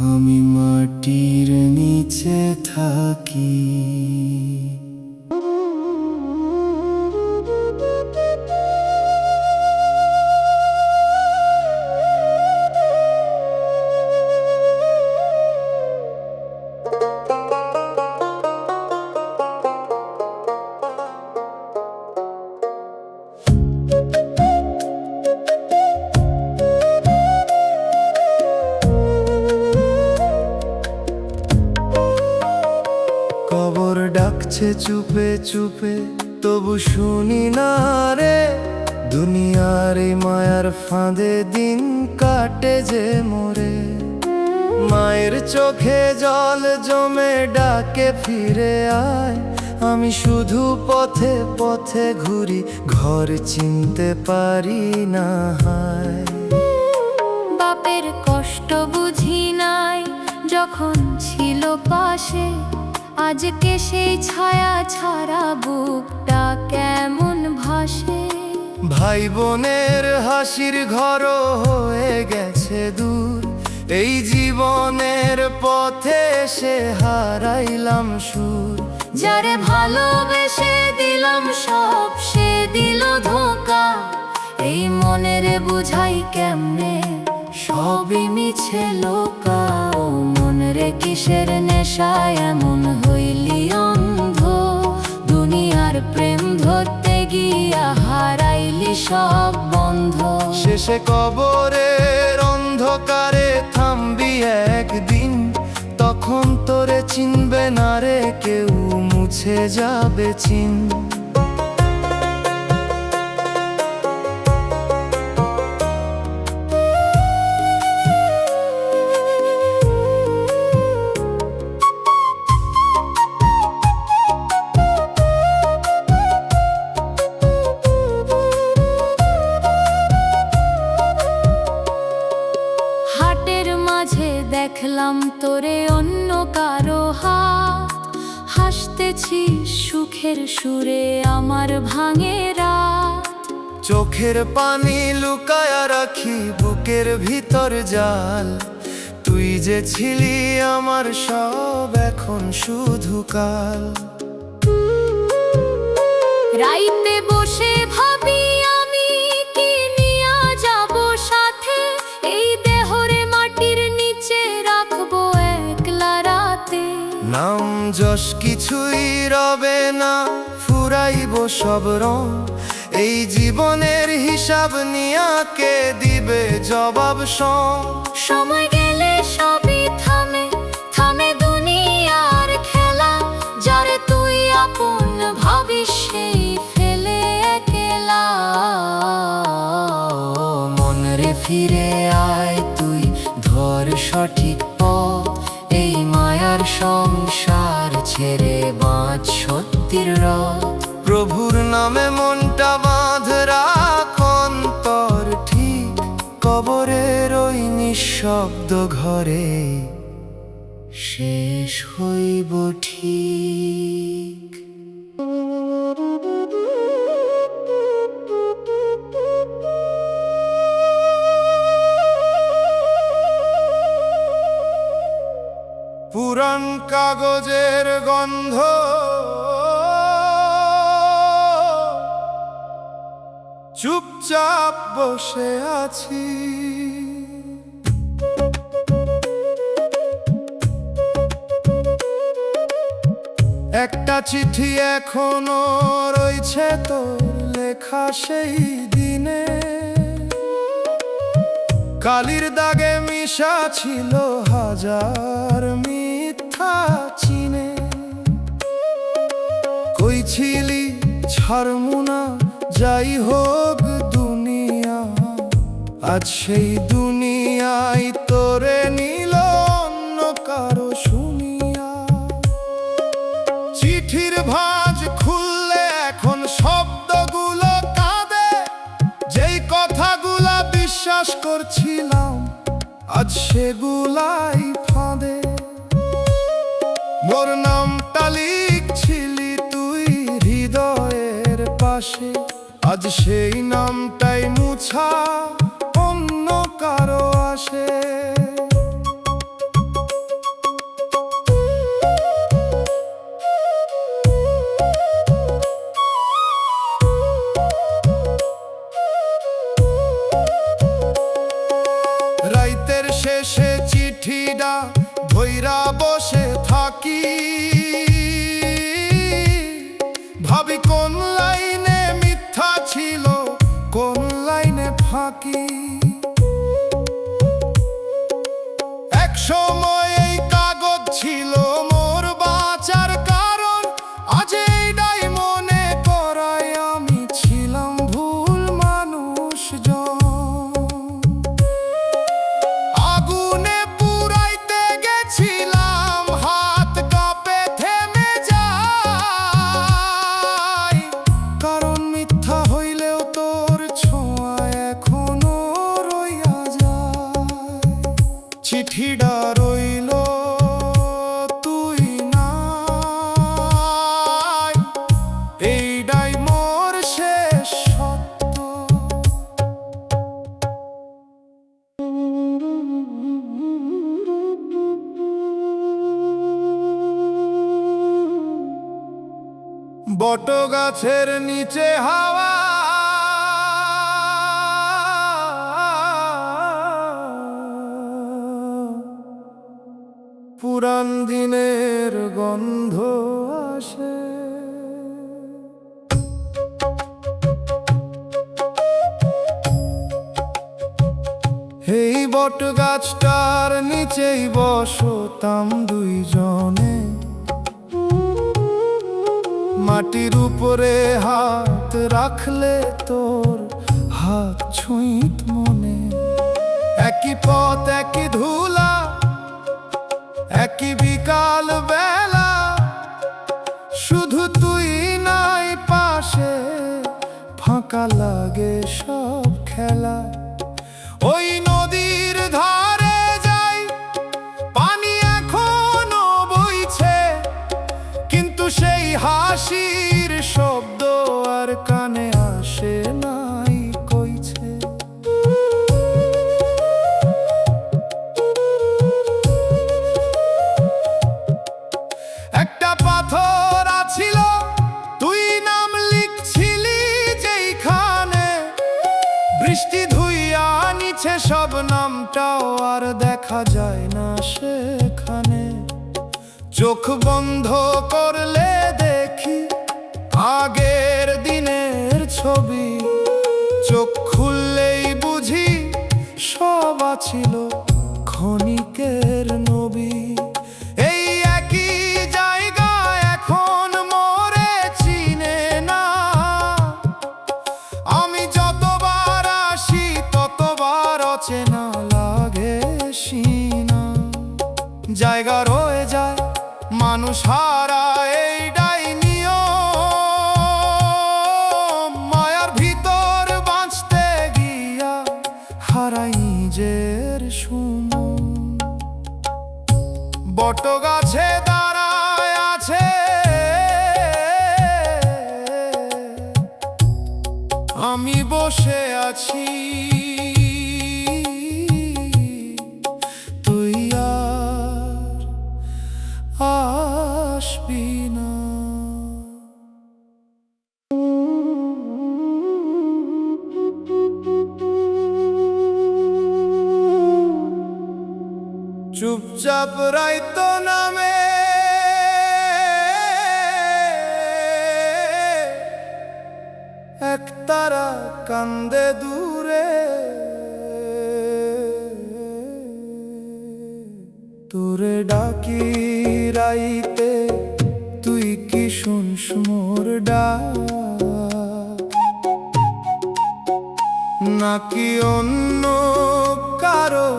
আমি মাটির নিচে থাকি। কবর ডাকছে চুপে চুপে, তবু শুনি না রে। দুনিয়ার এই মায়ার ফাঁদে দিন কাটে যে মোরে। মায়ের চোখে জল জমে ডাকে ফিরে আয়। আমি শুধু পথে পথে ঘুরি, ঘর চিনতে পারি না হায়। বাপের কষ্ট বুঝি নাই যখন ছিল পাশে, আজকে সেই ছায়া ছাড়া বুকটা কেমন ভাসে। ভাই বোনের হাসির ঘরও হয়ে গেছে দূর। এই জীবনের পথে এসে হারাইলাম সুর। যারে ভালোবেসে দিলাম সব, সে দিল ধোঁকা। এই মনের বুঝাই কেমনে সবই মিছে লোকা। কিসের নেশায় এমন হইলি অন্ধ, দুনিয়ার প্রেম ধরতে গিয়া হারাইলি সব বন্ধ। শেষে কবরের অন্ধকারে থামবি একদিন, তখন তোরে চিনবে না রে কেউ, মুছে যাবে চিন। হাটের মাঝে দেখলাম তোরে অন্য কারো হাত, হাসতেছিস সুখের সুরে আমার ভাঙে রাত। চোখের পানি লুকায়া রাখি বুকের ভিতর জাল, তুই যে ছিলি আমার সব এখন শুধু কাল। রাইতে বসে ভাবি আমি কি নিয়া যাব সাথে, এই দেহরে মাটির নিচে রাখবো একলা রাতে। নাম যশ কিছুই রবে না, ফুরাইব সব রং, এই জীবনের হিসাব নিয়া কে দিবে জবাব সং। সময় গেলে সবই থামে, থামে দুনিয়ার খেলা, যারে তুই আপন ভাবিস সেই ফেলে একলা। মন রে ফিরে আয় তুই, ধর সঠিক পথ, এই মায়ার সংসার ছেড়ে বাঁচ সত্যির রথ। প্রভুর নামে মনটা বাঁধ রাখ অন্তর ঠিক, কবরের ওই নিঃশব্দ ঘরে শেষ হইব ঠিক। পুরান কাগজের গন্ধ চুপচাপ বসে আছি, একটা চিঠি এখনো রয়েছে তোর লেখা সেই দিনে, কালির দাগে মিশা ছিল হাজার মিথ্যা চিনে। কই ছিলি ছাড়মু না যাই হোক দুনিয়া, আজ সেই দুনিয়ায় তোরে নিল অন্য কারো শুনিয়া। চিঠির ভাঁজ খুললে এখন শব্দগুলো কাঁদে, যেই কথাগুলা বিশ্বাস করছিলাম আজ সেগুলাই ফাঁদে। মোর নামটা লিখছিলি তুই হৃদয়ের পাশে, আজ সেই নামটাই মুছা অন্য কারো আসে। রাইতের শেষে চিঠিটা ধইরা বসে থাকি, ভাবি কোন লাইনে মিথ্যা ছিল কোন লাইনে ফাঁকি। এক সময় এই কাগজ ছিল মোর বাঁচার কারণ, আজ এইটাই মনে করায় আমি ছিলাম ভুল মানুষজন। আগুনে পুরাইতে গেছিলাম হাত কাঁপে থেমে যায়, কারণ মিথ্যা হইলেও তোর ছোঁয়া এখনো রইয়া যায়। চিঠিটা রইল তুই নাই, এইটাই মোর শেষ সত্য। বট গাছের নিচে হাওয়া পুরান দিনের গন্ধ আসে। এই বট গাছটার নিচেই বসতাম দুইজনে, মাটির উপরে হাত রাখলে তোর হাত ছুঁইত মনে। একই পথ একই ধুলা একই বিকাল বেলা, শুধু তুই নাই পাশে, ফাঁকা লাগে সব খেলা। ওই নদীর ধারে যাই, পানি এখনো বইছে, কিন্তু সেই হাসির শব্দ আর কানে আসে নাই কইছে। একটা পাথর আছিল, তুই নাম লিখছিলি যেইখানে, বৃষ্টি ধুইয়া নিছে সব, নামটাও আর দেখা যায় না সেখানে। চোখ বন্ধ করলে দেখি আগের দিনের ছবি, চোখ খুললেই বুঝি সব আছিল ক্ষণিকের নবী। এই একই জায়গা এখন মোরে চিনে না, আমি যতবার আসি ততবার অচেনা লাগে সিনা। জায়গা রয়ে যায়, মানুষ হারায়, এইটাই নিয়ম। মায়ার ভিতর বাঁচতে গিয়া হারাই নিজের সুমন। বট গাছে দাঁড়ায় আছে, আমি বসে আছি, তুই আর আসবি না। চুপচাপ রাইত নামে, একতারা কান্দে দূরে, তোরে ডাকি রাইতে, তুই কি শুনস মোর ডাক? নাকি অন্য কারো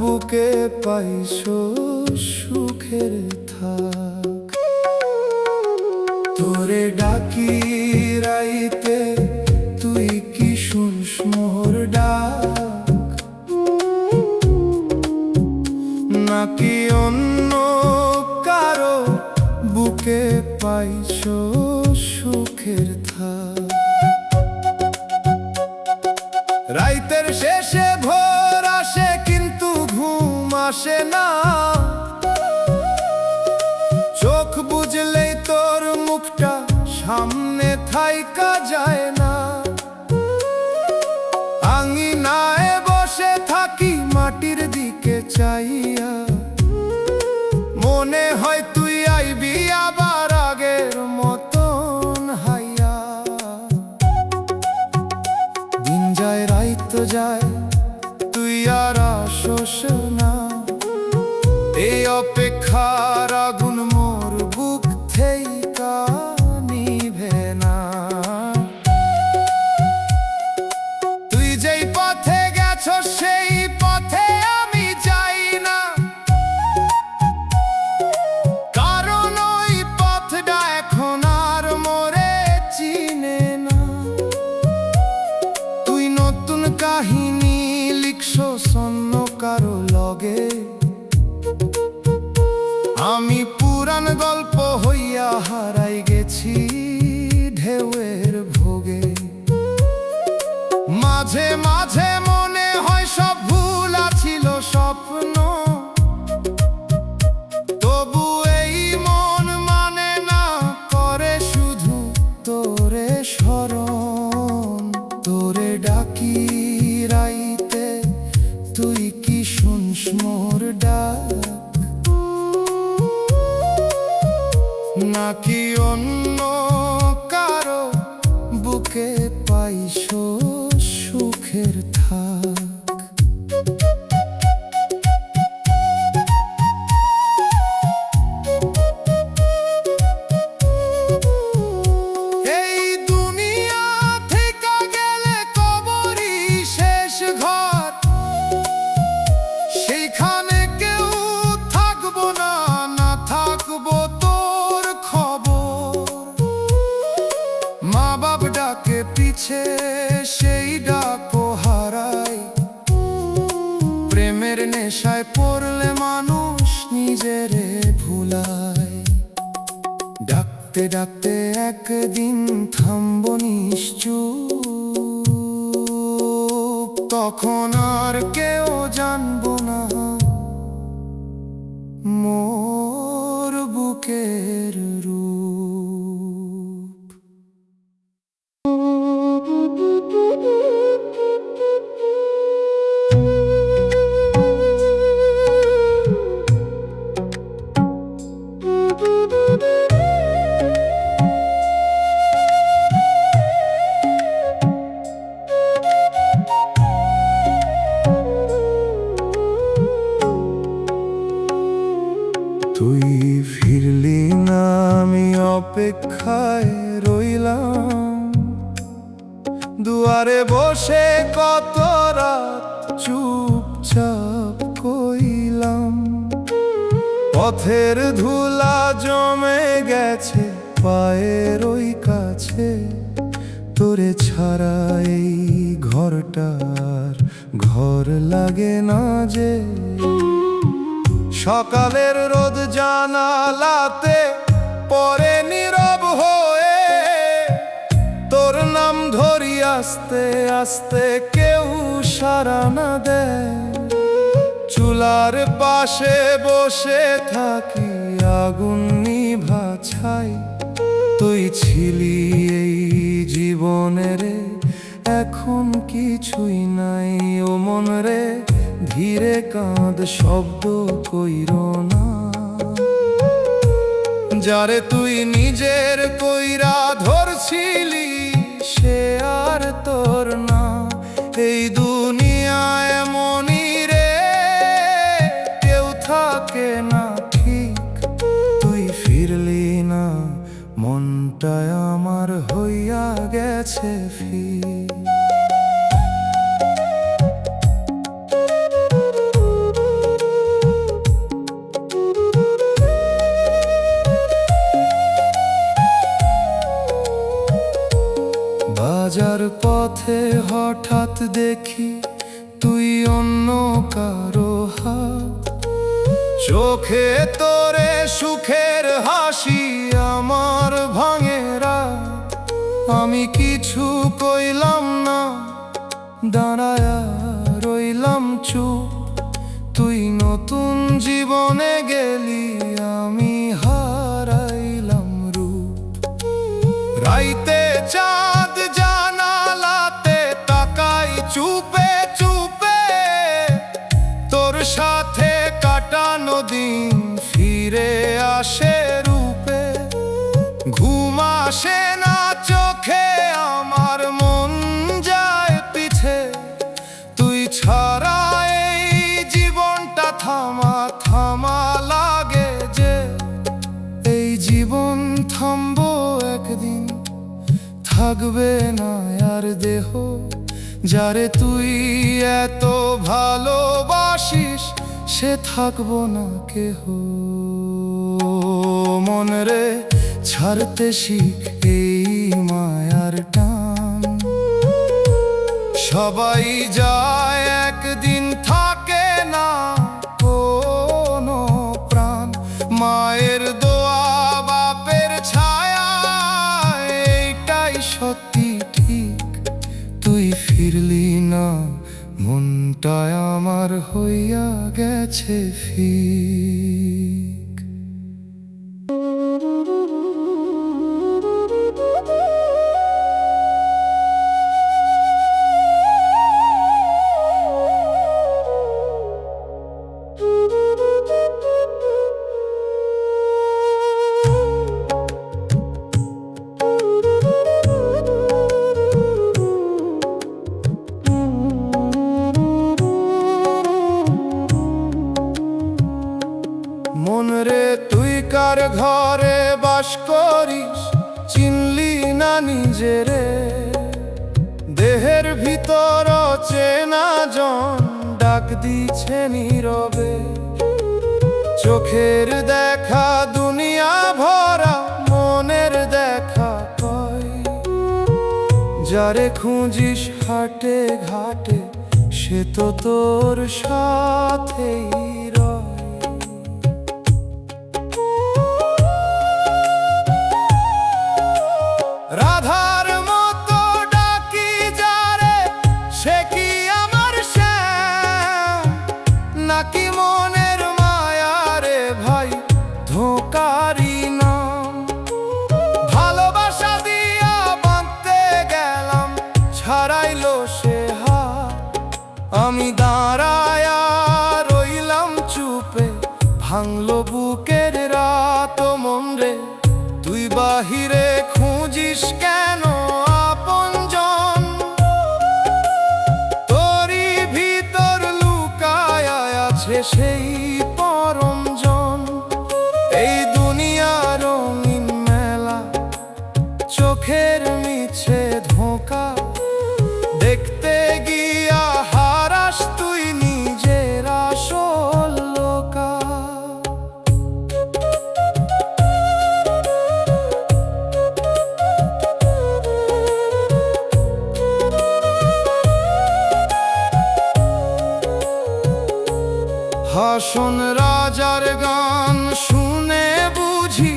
বুকে পাইছো সুখের থাক? তোরে ডাকি রাইতে, তুই কি শুনস মোর ডাক? নাকি অন্য কারো বুকে পাইছো সুখের থাক? রাইতের শেষে ভোর আসে, কিন্তু ঘুম আসে না। চোখ বুঝলেই তোর মুখটা সামনে থাইকা যায় না। আঙিনায় বসে থাকি মাটির দিকে চাইয়া, মনে হয় তুই আইবি আবার আগের মতন হাইয়া। দিন যায় রাইত যায়, তুই আর আসোস না। এই অপেক্ষার আগুন মোর বুক থেইকা নিভে না। তুই যেই পথে গেছস সেই পথে আমি যাই না, কারণ ওই পথটা এখন আর মোরে চিনে না। তুই নতুন কাহিনী লিখছস অন্য কারো লগে, আমি পুরান গল্প হইয়া হারাই গেছি ঢেউয়ের ভোগে। মাঝে মাঝে মনে হয় সব ভুলা ছিল স্বপ্ন, তবু এই মন মানে না, করে শুধু তোরে স্মরণ। তোরে ডাকি রাইতে, তুই কি শুনস মোর ডাক? নাকি অন্য কারো বুকে পাইছো সুখের থাক? এই দুনিয়া থেকে গেলে কবরই শেষ ঘর, সেইখানে কেউ থাকবো না, না থাকবো তোর খবর। মা বাপ ডাকে পিছে সেই ডাকও হারায়, প্রেমের নেশায় পড়লে মানুষ নিজেরে ভুলায়। ডাকতে ডাকতে একদিন থামবো নিশ্চুপ, তখন আর কেউ জানবো না মোর বুকের রূপ। তুই ফিরলি না, আমি অপেক্ষায় রইলাম, দুয়ারে বসে কত রাত চুপচাপ কইলাম। পথের ধুলা জমে গেছে পায়ের ওই কাছে, তোরে ছাড়া এই ঘরটার ঘর লাগে না যে। সকালের রোদ জানালাতে পরে নীরব হয়ে, তোর নাম ধরি আস্তে আস্তে কেউ সাড়া না দেয়। চুলার পাশে বসে থাকি আগুন নিভা ছাই, তুই ছিলি এই জীবনের, এখন কিছুই নাই। ও মন রে ধীরে কাঁদ, শব্দ কইরো না, যারে তুই নিজের কইরা ধরছিলি সে আর তোর না। এই দুনিয়ায় এমনই রে, কেউ থাকে না ঠিক। তুই ফিরলি না, মনটায় আমার হইয়া গেছে ফির। বাজার পথে হঠাৎ দেখি তুই অন্য কারো হাত, চোখে তোরে সুখের হাসি আমার ভাঙে রাত। আমি কিছু কইলাম না, দাঁড়ায়া রইলাম চুপ। তুই নতুন জীবনে গেলি, আমি হারাইলাম রূপ। রাইতে চাঁদ জানালাতে তাকাই চুপে চুপে, তোর সাথে কাটানো দিন ফিরে আসে রূপে। ঘুম আসে না চোখে, আমার মন যায় পিছে। তুই ছাড়া এই জীবনটা থামা থামা লাগে যে। এই জীবন থামবো একদিন, থাকবে না আর দেহ, যারে তুই এত ভালোবাসিস সে থাকবো না কেহ। মন রে ছাড়তে শিখ এই মায়ার টান, সবাই যায় একদিন থাকে না কোনো প্রাণ। মায়ের দোয়া বাপের ছায়া, এইটাই সত্যি ঠিক। তুই ফিরলি না, মনটায় আমার হইয়া গেছে ফিক। মন রে তুই কার ঘরে বাস করিস, চিনলি না নিজেরে। দেহের ভিতর চেনা জন ডাক দিছে নীরবে। চোখের দেখা দুনিয়া ভরা, মনের দেখা কয়। যারে খুঁজিস হাটে ঘাটে, সে তো তোর সাথেই রয়। রাধার মতো ডাকি যারে, সে কি আমার শ্যাম? নাকি মনের মায়া রে ভাই, ধোঁকারি নাম? ভালোবাসা দিয়া বাঁধতে গেলাম, ছাড়াইলো সে হাত। আমি দাঁড়ায়া রইলাম চুপে, ভাঙলো বুকের রাত। মন রে তুই বাহিরে খুঁজিস কেন আপনজন? তোরই ভিতর লুকায় আছে সেই পরমজন। এই দুনিয়া রঙিন মেলা, চোখের মিছে ধোঁকা। দেখতে গিয়া হারাস তুই নিজের আসল লোকা। হাসন রাজার গান শুনে বুঝি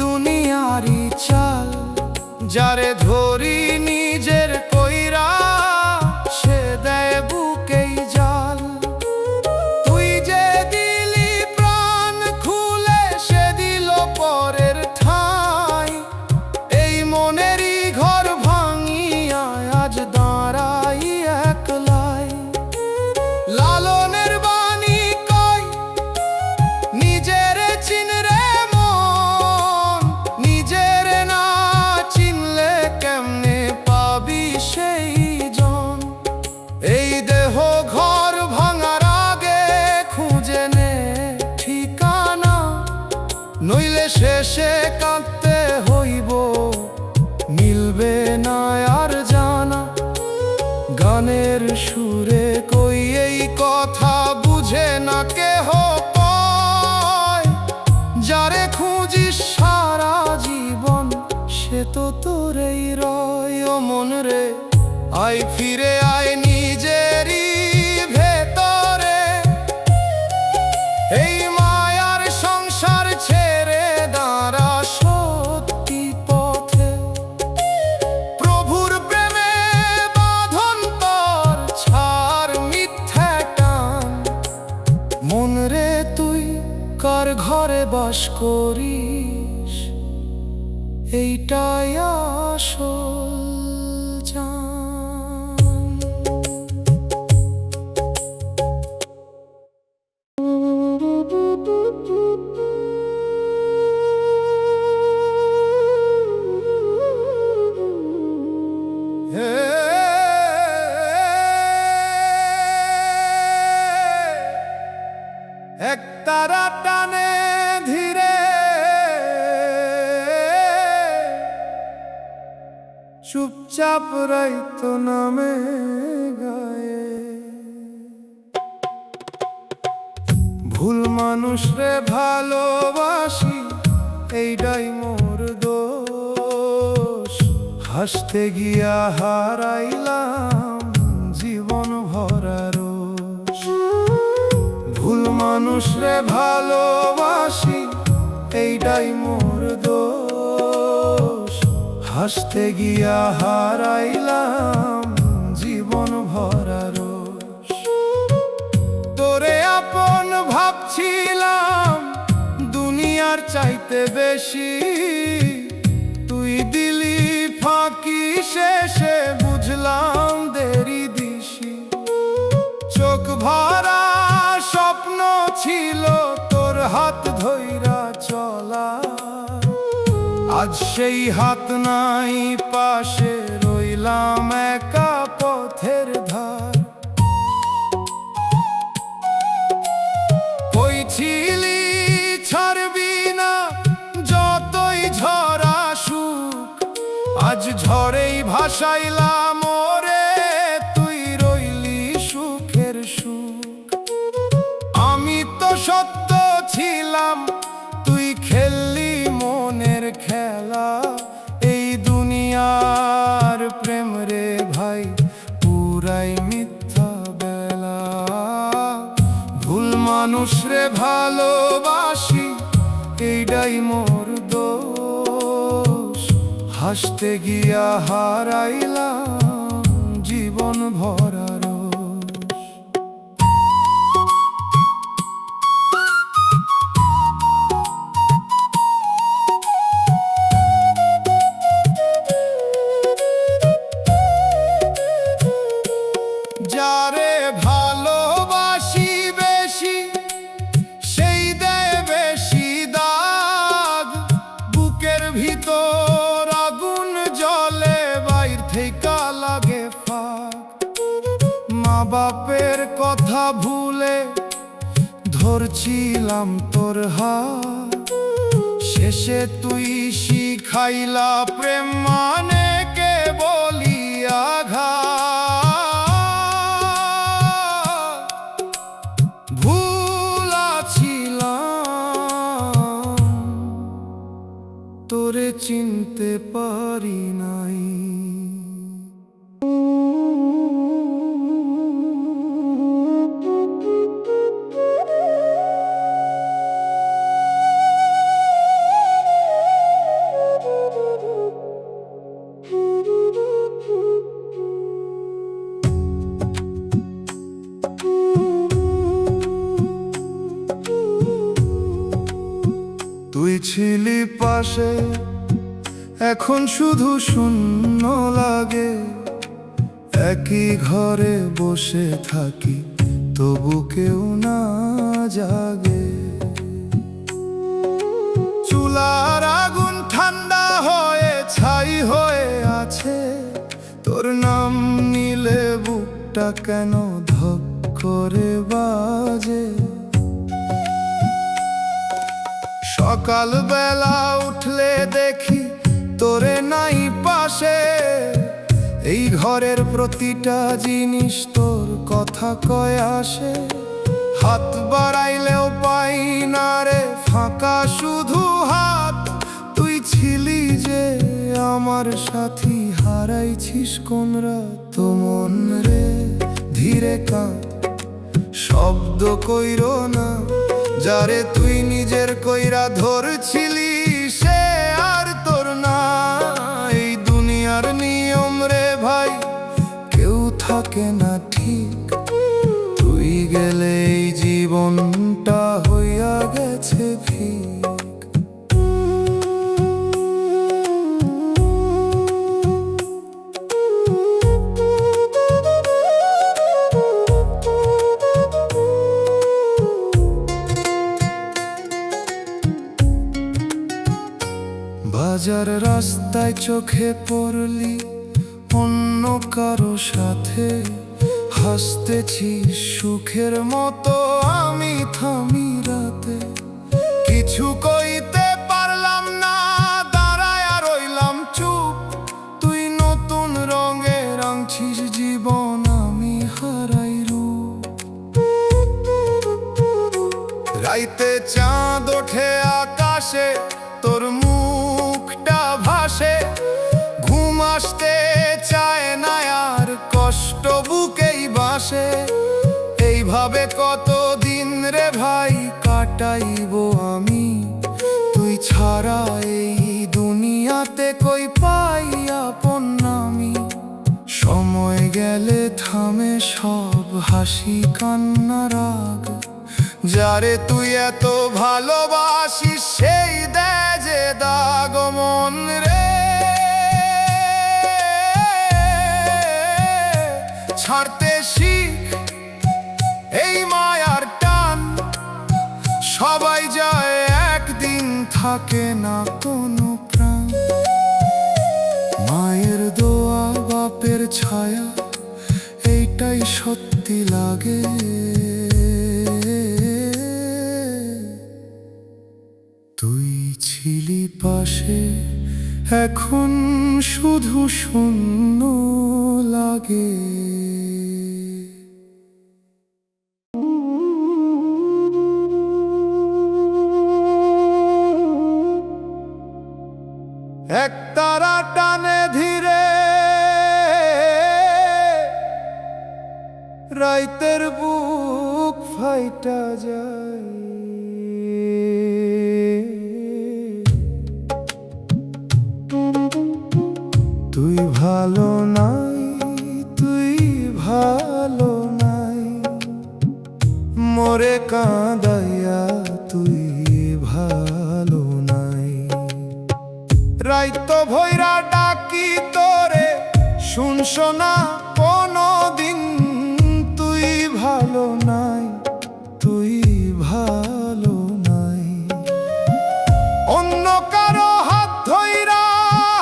দুনিয়ারি চাল। যারে ধরি নিজের কইরা, সে দেয় বুকেই জাল। তুই যে দিলি প্রাণ খুলে, সে দিল পরের ঠাঁই। এই মনেরই ঘর ভাঙিয়া আজ দাঁড়াই একলাই। লালনের বাণী কই, নিজের চিনরে মন। নিজের না চিনলে কেমনে পাবি সেই জন? এই দেহ ঘর ভাঙার আগে খুঁজে নে ঠিকানা, নইলে শেষে কাঁদতে হইব, মিলবে না আর জানা। গানের সুরে কই এই কথা, বুঝে না কেহ কয়। যারে খুঁজিস সারা জীবন, সে তো তোরেই রয়। ও মন রে আয় ফিরে আয় নিজেরই ভেতরে। এই মায়ার সংসার ছেড়ে দাঁড়া সত্যি পথে। প্রভুর প্রেমে বাঁধন তোর, ছাড় মিথ্যা টান। মন রে তুই কার ঘরে বাস করিস, এইটাই আসল জান। হে এক তারা টানে ধীরে, চুপচাপ রাইতো নামে গায়ে। ভুল মানুষ রে ভালোবাসি, এইটাই মোর দোষ। হাসতে গিয়া হারাইলাম জীবন ভরা রোষ। ভুল মানুষ রে ভালোবাসি, এইটাই মোর দোষ। হাসতে গিয়া হারাইলাম জীবন ভরা রোষ। তোরে আপন ভাবছিলাম দুনিয়ার চাইতে বেশি, তুই দিলি ফাঁকি শেষে বুঝলাম দেরি দিশি। চোখ ভরা স্বপ্ন ছিল তোর হাত ধইরা চলা, আজ সেই হাত নাই পাশে, রইলাম একা পথের ধার। কই ছিলি ঝড়েই ভাসাইলাম ওরে, তুই রইলি সুখের সুখ। আমি তো সত্য ছিলাম, তুই খেললি মনের খেলা। এই দুনিয়ার প্রেম রে ভাই পুরাই মিথ্যা বেলা। ভুল মানুষ রে ভালোবাসি, এইটাই মোর দোষ। হাসতে গিয়া হারাইলাম জীবন ভরা রোষ। যারে ভালোবাসি বেশি, সেই দেয় বেশি দাগ। বুকের ভিতর আগুন জ্বলে, বাইর থেকে লাগে ফাঁক। মা বাপের কথা ভুলে ধরছিলাম তোর হাত। শেষে তুই শিখাইলা প্রেম মানে কে বলি আঘাত। ভুলা ছিলাম, তোরে চিনতে পারি নাই। তুই ছিলি পাশে, এখন শুধু শূন্য লাগে। একই ঘরে বসে থাকি, তবু কেউ না জাগে। চুলার আগুন ঠান্ডা হয়ে ছাই হয়ে আছে, তোর নাম নিলে বুকটা কেন ধক করে বাজে। সকাল বেলা উঠলে দেখি তোরে নাই পাশে। এই ঘরের প্রতিটা জিনিস তোর কথা কয়ে আসে। হাত বাড়াইলেও পাই না রে ফাঁকা শুধু হাত। তুই ছিলি যে আমার সাথী, হারাইছিস কোন রাত মন রে। ধীরে কাঁদ, শব্দ কইরো না, যারে তুই নিজের কইরা ধরছিলি সে আর তোর না। এই দুনিয়ার নিয়ম রে ভাই কেউ থাকে না ঠিক। তুই গেলে এই জীবনটা হইয়া গেছে ভিক। বাজার রাস্তায় চোখে পড়লি অন্য কারো সাথে। হাসতেছিস সুখের মতো, আমি থামি রাতে। কিছু কইতে পারলাম না, দাঁড়ায় রইলাম চুপ। তুই নতুন রঙে রাঙছিস জীবন, আমি হারাই রূপ। রাইতে চাঁদ ওঠে আকাশে, তোর মুখটা ভাসে। ঘুম আসতে চায় না আর, কষ্ট বুকেই বাসে। এইভাবে কতদিন রে ভাই কাটাইব আমি। তুই ছাড়া এই দুনিয়াতে কই পাই আপন আমি। সময় গেলে থামে সব হাসি কান্না রাগ। যারে তুই এত ভালোবাসিস সেই দেয় যে দাগ মন রে। ছাড়তে শিখ এই মায়ার টান, সবাই যায় একদিন, থাকে না কোনো প্রাণ। মায়ের দোয়া বাপের ছায়া, এইটাই সত্যি লাগে। তুই ছিলি পাশে, এখন শুধু শূন্য লাগে। একতারা টানে ধীরে রাইতের বুক ফাইটা যায়। তুই ভালো নাই, তুই ভালো নাই, মোরে কাঁদাইয়া তুই ভালো নাই। রাইতো ভৈরা ডাকি তোরে শুনছ না কোনো দিন। তুই ভালো নাই, তুই ভালো নাই। অন্য কারো হাত ধইরা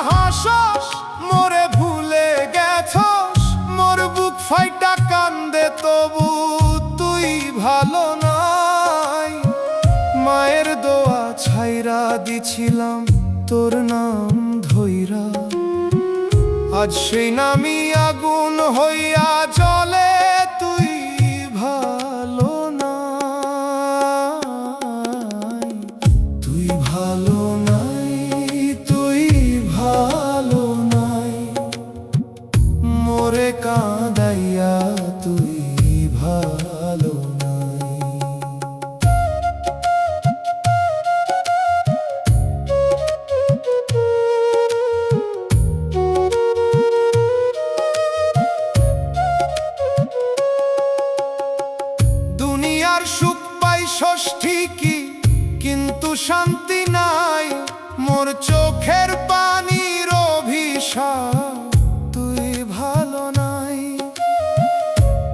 হাসস, মোরে ভুলে গেছস। মোর বুক ফাইটা কান্দে তবু তুই ভালো নাই। মায়ের দোয়া ছাইরা দিছিলাম তোর নাম ধইরা, আজ সেই নামই আগুন হইয়া জ্বলে। তুই ভালো নাই, তুই ভালো নাই, তুই ভালো নাই, মোরে কাঁদাইয়া তুই ভালো নাই। দুনিয়ার সুখ পাইছস ঠিকই, কিন্তু শান্তি নাই। মোর চোখের পানির অভিশাপ, তুই ভালো নাই।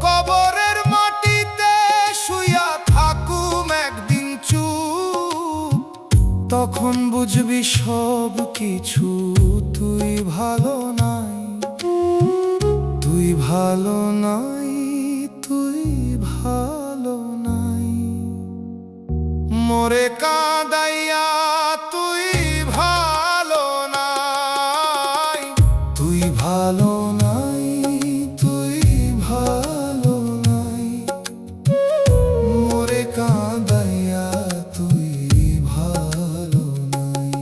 কবরের মাটিতে শুইয়া থাকুম একদিন চুপ, তখন বুঝবি সব কিছু। তুই ভালো নাই, তুই ভালো নাই, তুই ভালো নাই, মোরে কাঁদাইয়া তুই ভালো নাই। তুই ভালো নাই, তুই ভালো নাই, মোরে কাঁদাইয়া তুই ভালো নাই।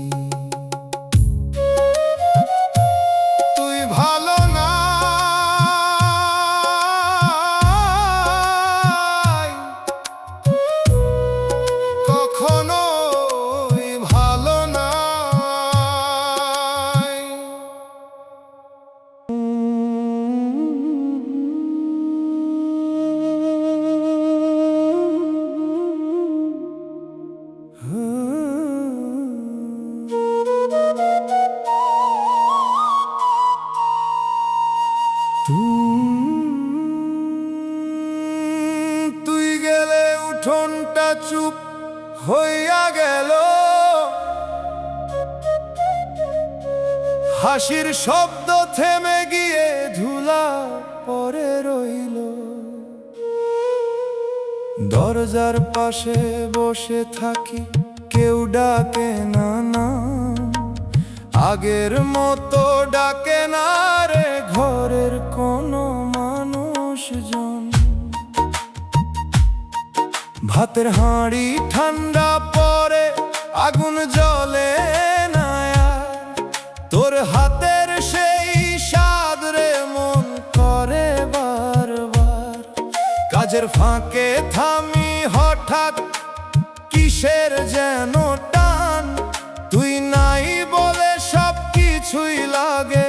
তুই ভালো নাই, কখনোই ভালো নাই। তুই গেলে উঠোনটা চুপ হইয়া গেল, হাসির শব্দ থেমে গিয়ে ধুলা পরে রইল। দরজার পাশে বসে থাকি, কেউ ডাকে না নাম। আগের মতো ডাকে না রে ঘরের কোনো মানুষজন। ভাতের হাঁড়ি ঠান্ডা পরে আগুন জ্বলে না আর। তোর হাতের সেই স্বাদ রে মন করে বারবার। কাজের ফাঁকে থামি হঠাৎ কিসের যেন টান। তুই নাই বলে সব কিছুই লাগে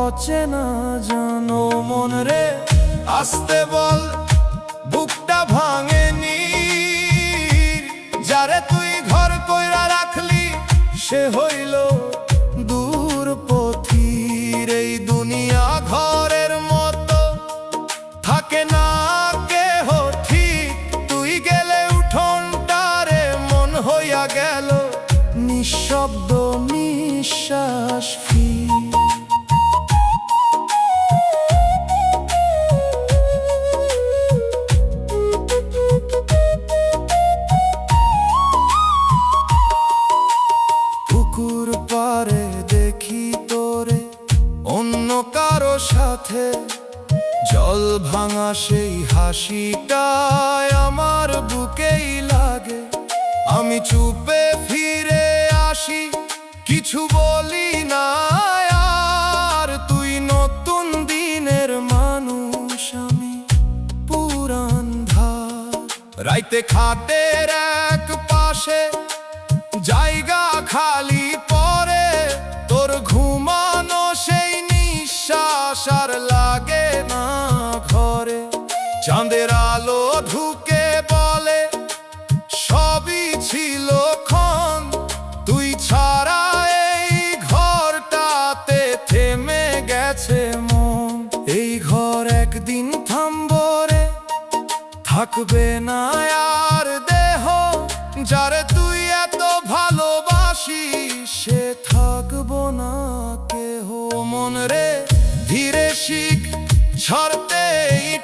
অচেনা জানো। মন রে আসতে বল, বুকটা ভাঙেনি। যারে তুই ঘর কইরা রাখলি সে হইল দূর পথির। এই দুনিয়া ঘরের মতো থাকে না কেহ ঠিক। তুই গেলে উঠোনটারে মন হইয়া গেল নিঃশব্দ নিঃশ্বাস ফির। পুকুর পাড়ে দেখি চুপে ফিরে আসি, কিছু বলি না আর। তুই নতুন দিনের মানুষ, আমি পুরান ধার। রাইতে খাটের এক পাশে জায়গা খালি পরে, তোর ঘুমানো সেই নিঃশ্বাস আর লাগে না ঘরে। চাঁদের আলো ঢুকে বলে সবই ছিল ক্ষণ, তুই ছাড়া এই ঘরটাতে থেমে গেছে মন। এই ঘর একদিন থামবো রে, থাকবে না আর দেহ। যারে তুই এত ভালোবাসিস, সে থাকবো না কেহ। মন রে ধীরে শিখ ছাড়তে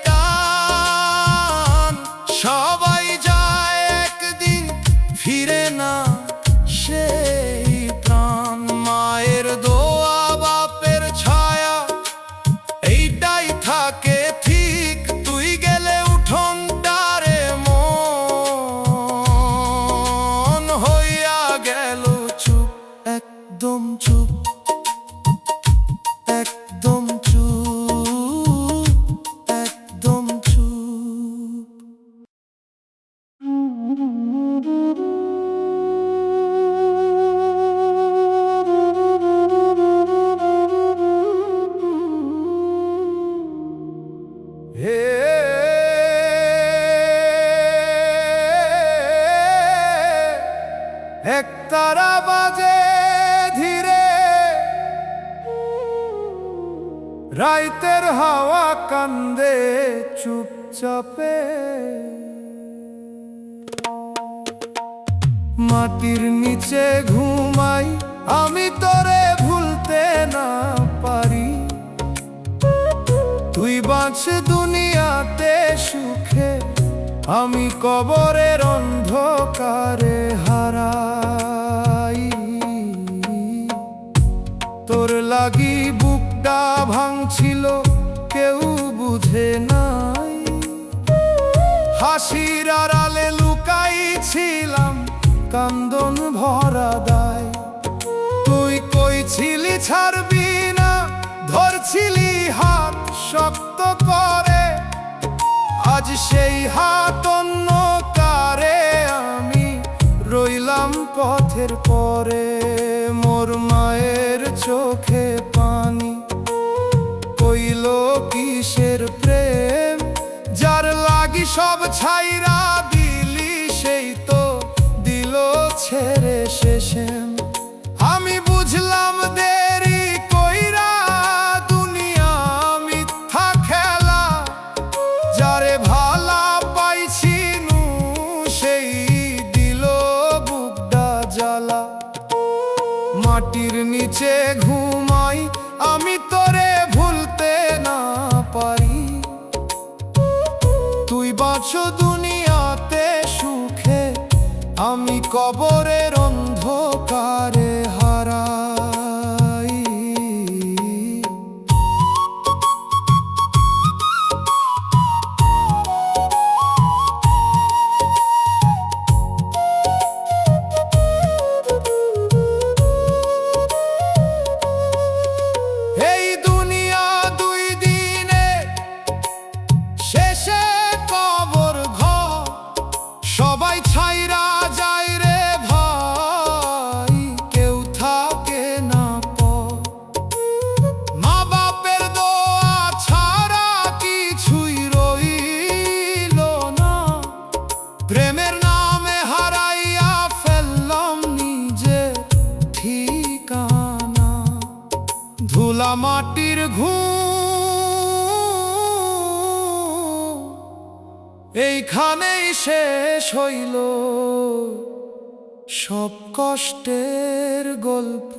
টান, সবাই যায় একদিন, ফিরে না সেই প্রাণ। মায়ের দোয়া বাপের ছায়া এইটাই থাকে ঠিক, তুই গেলে উঠোন ডারে মন হইয়া গেল চুপ, একদম চুপ, একদম চুপ, একদম চুপ। হে একতারা বাজে ধীরে, রাইতের হাওয়া কান্দে চুপচাপে। মাটির নিচে ঘুমাই, আমি তোরে ভুলতে না পারি। তুই বাঁচ দুনিয়াতে সুখে, আমি কবরের অন্ধকারে হারাই। তোর লাগি বুকটা ভাঙছিল, কেউ বুঝে নাই। হাসির আড়ালে লুকাইছিলাম কান্দন ভরা দায়। তুই কইছিলি ছাড়বি না, ধরছিলি হাত শক্ত করে। আজ সেই হাত অন্য কারে, আমি রইলাম পথের পরে। মোর মায়ের চোখে পানি, কইল কিসের প্রেম। যার লাগি সব ছাইরা দিলি, সেই তো দিল ছেড়ে শেষে। আমি বুঝলাম দেরি কইরা দুনিয়া মিথ্যা খেলা। যারে ভালা পাইছি নু, সেই দিল বুকটা জ্বালা। মাটির নিচে ঘুমাই, আমি তোরে ভুলতে না পারি। তুই বাঁচো দুনিয়াতে সুখে, আমি কবরের অন্ধকারে হারাই। এই দুনিয়া দুই দিনে শেষে কবর ঘর, সবাই ছাইরা যায় রে ভাই, কেউ থাকে না পর। মা বাপের দোয়া ছাড়া কিছুই রইল না। প্রেমের নামে হারাইয়া ফেললাম নিজের ঠিকানা। ধুলা মাটির ঘুম এইখানেই শেষ হইল, সব কষ্টের গল্প।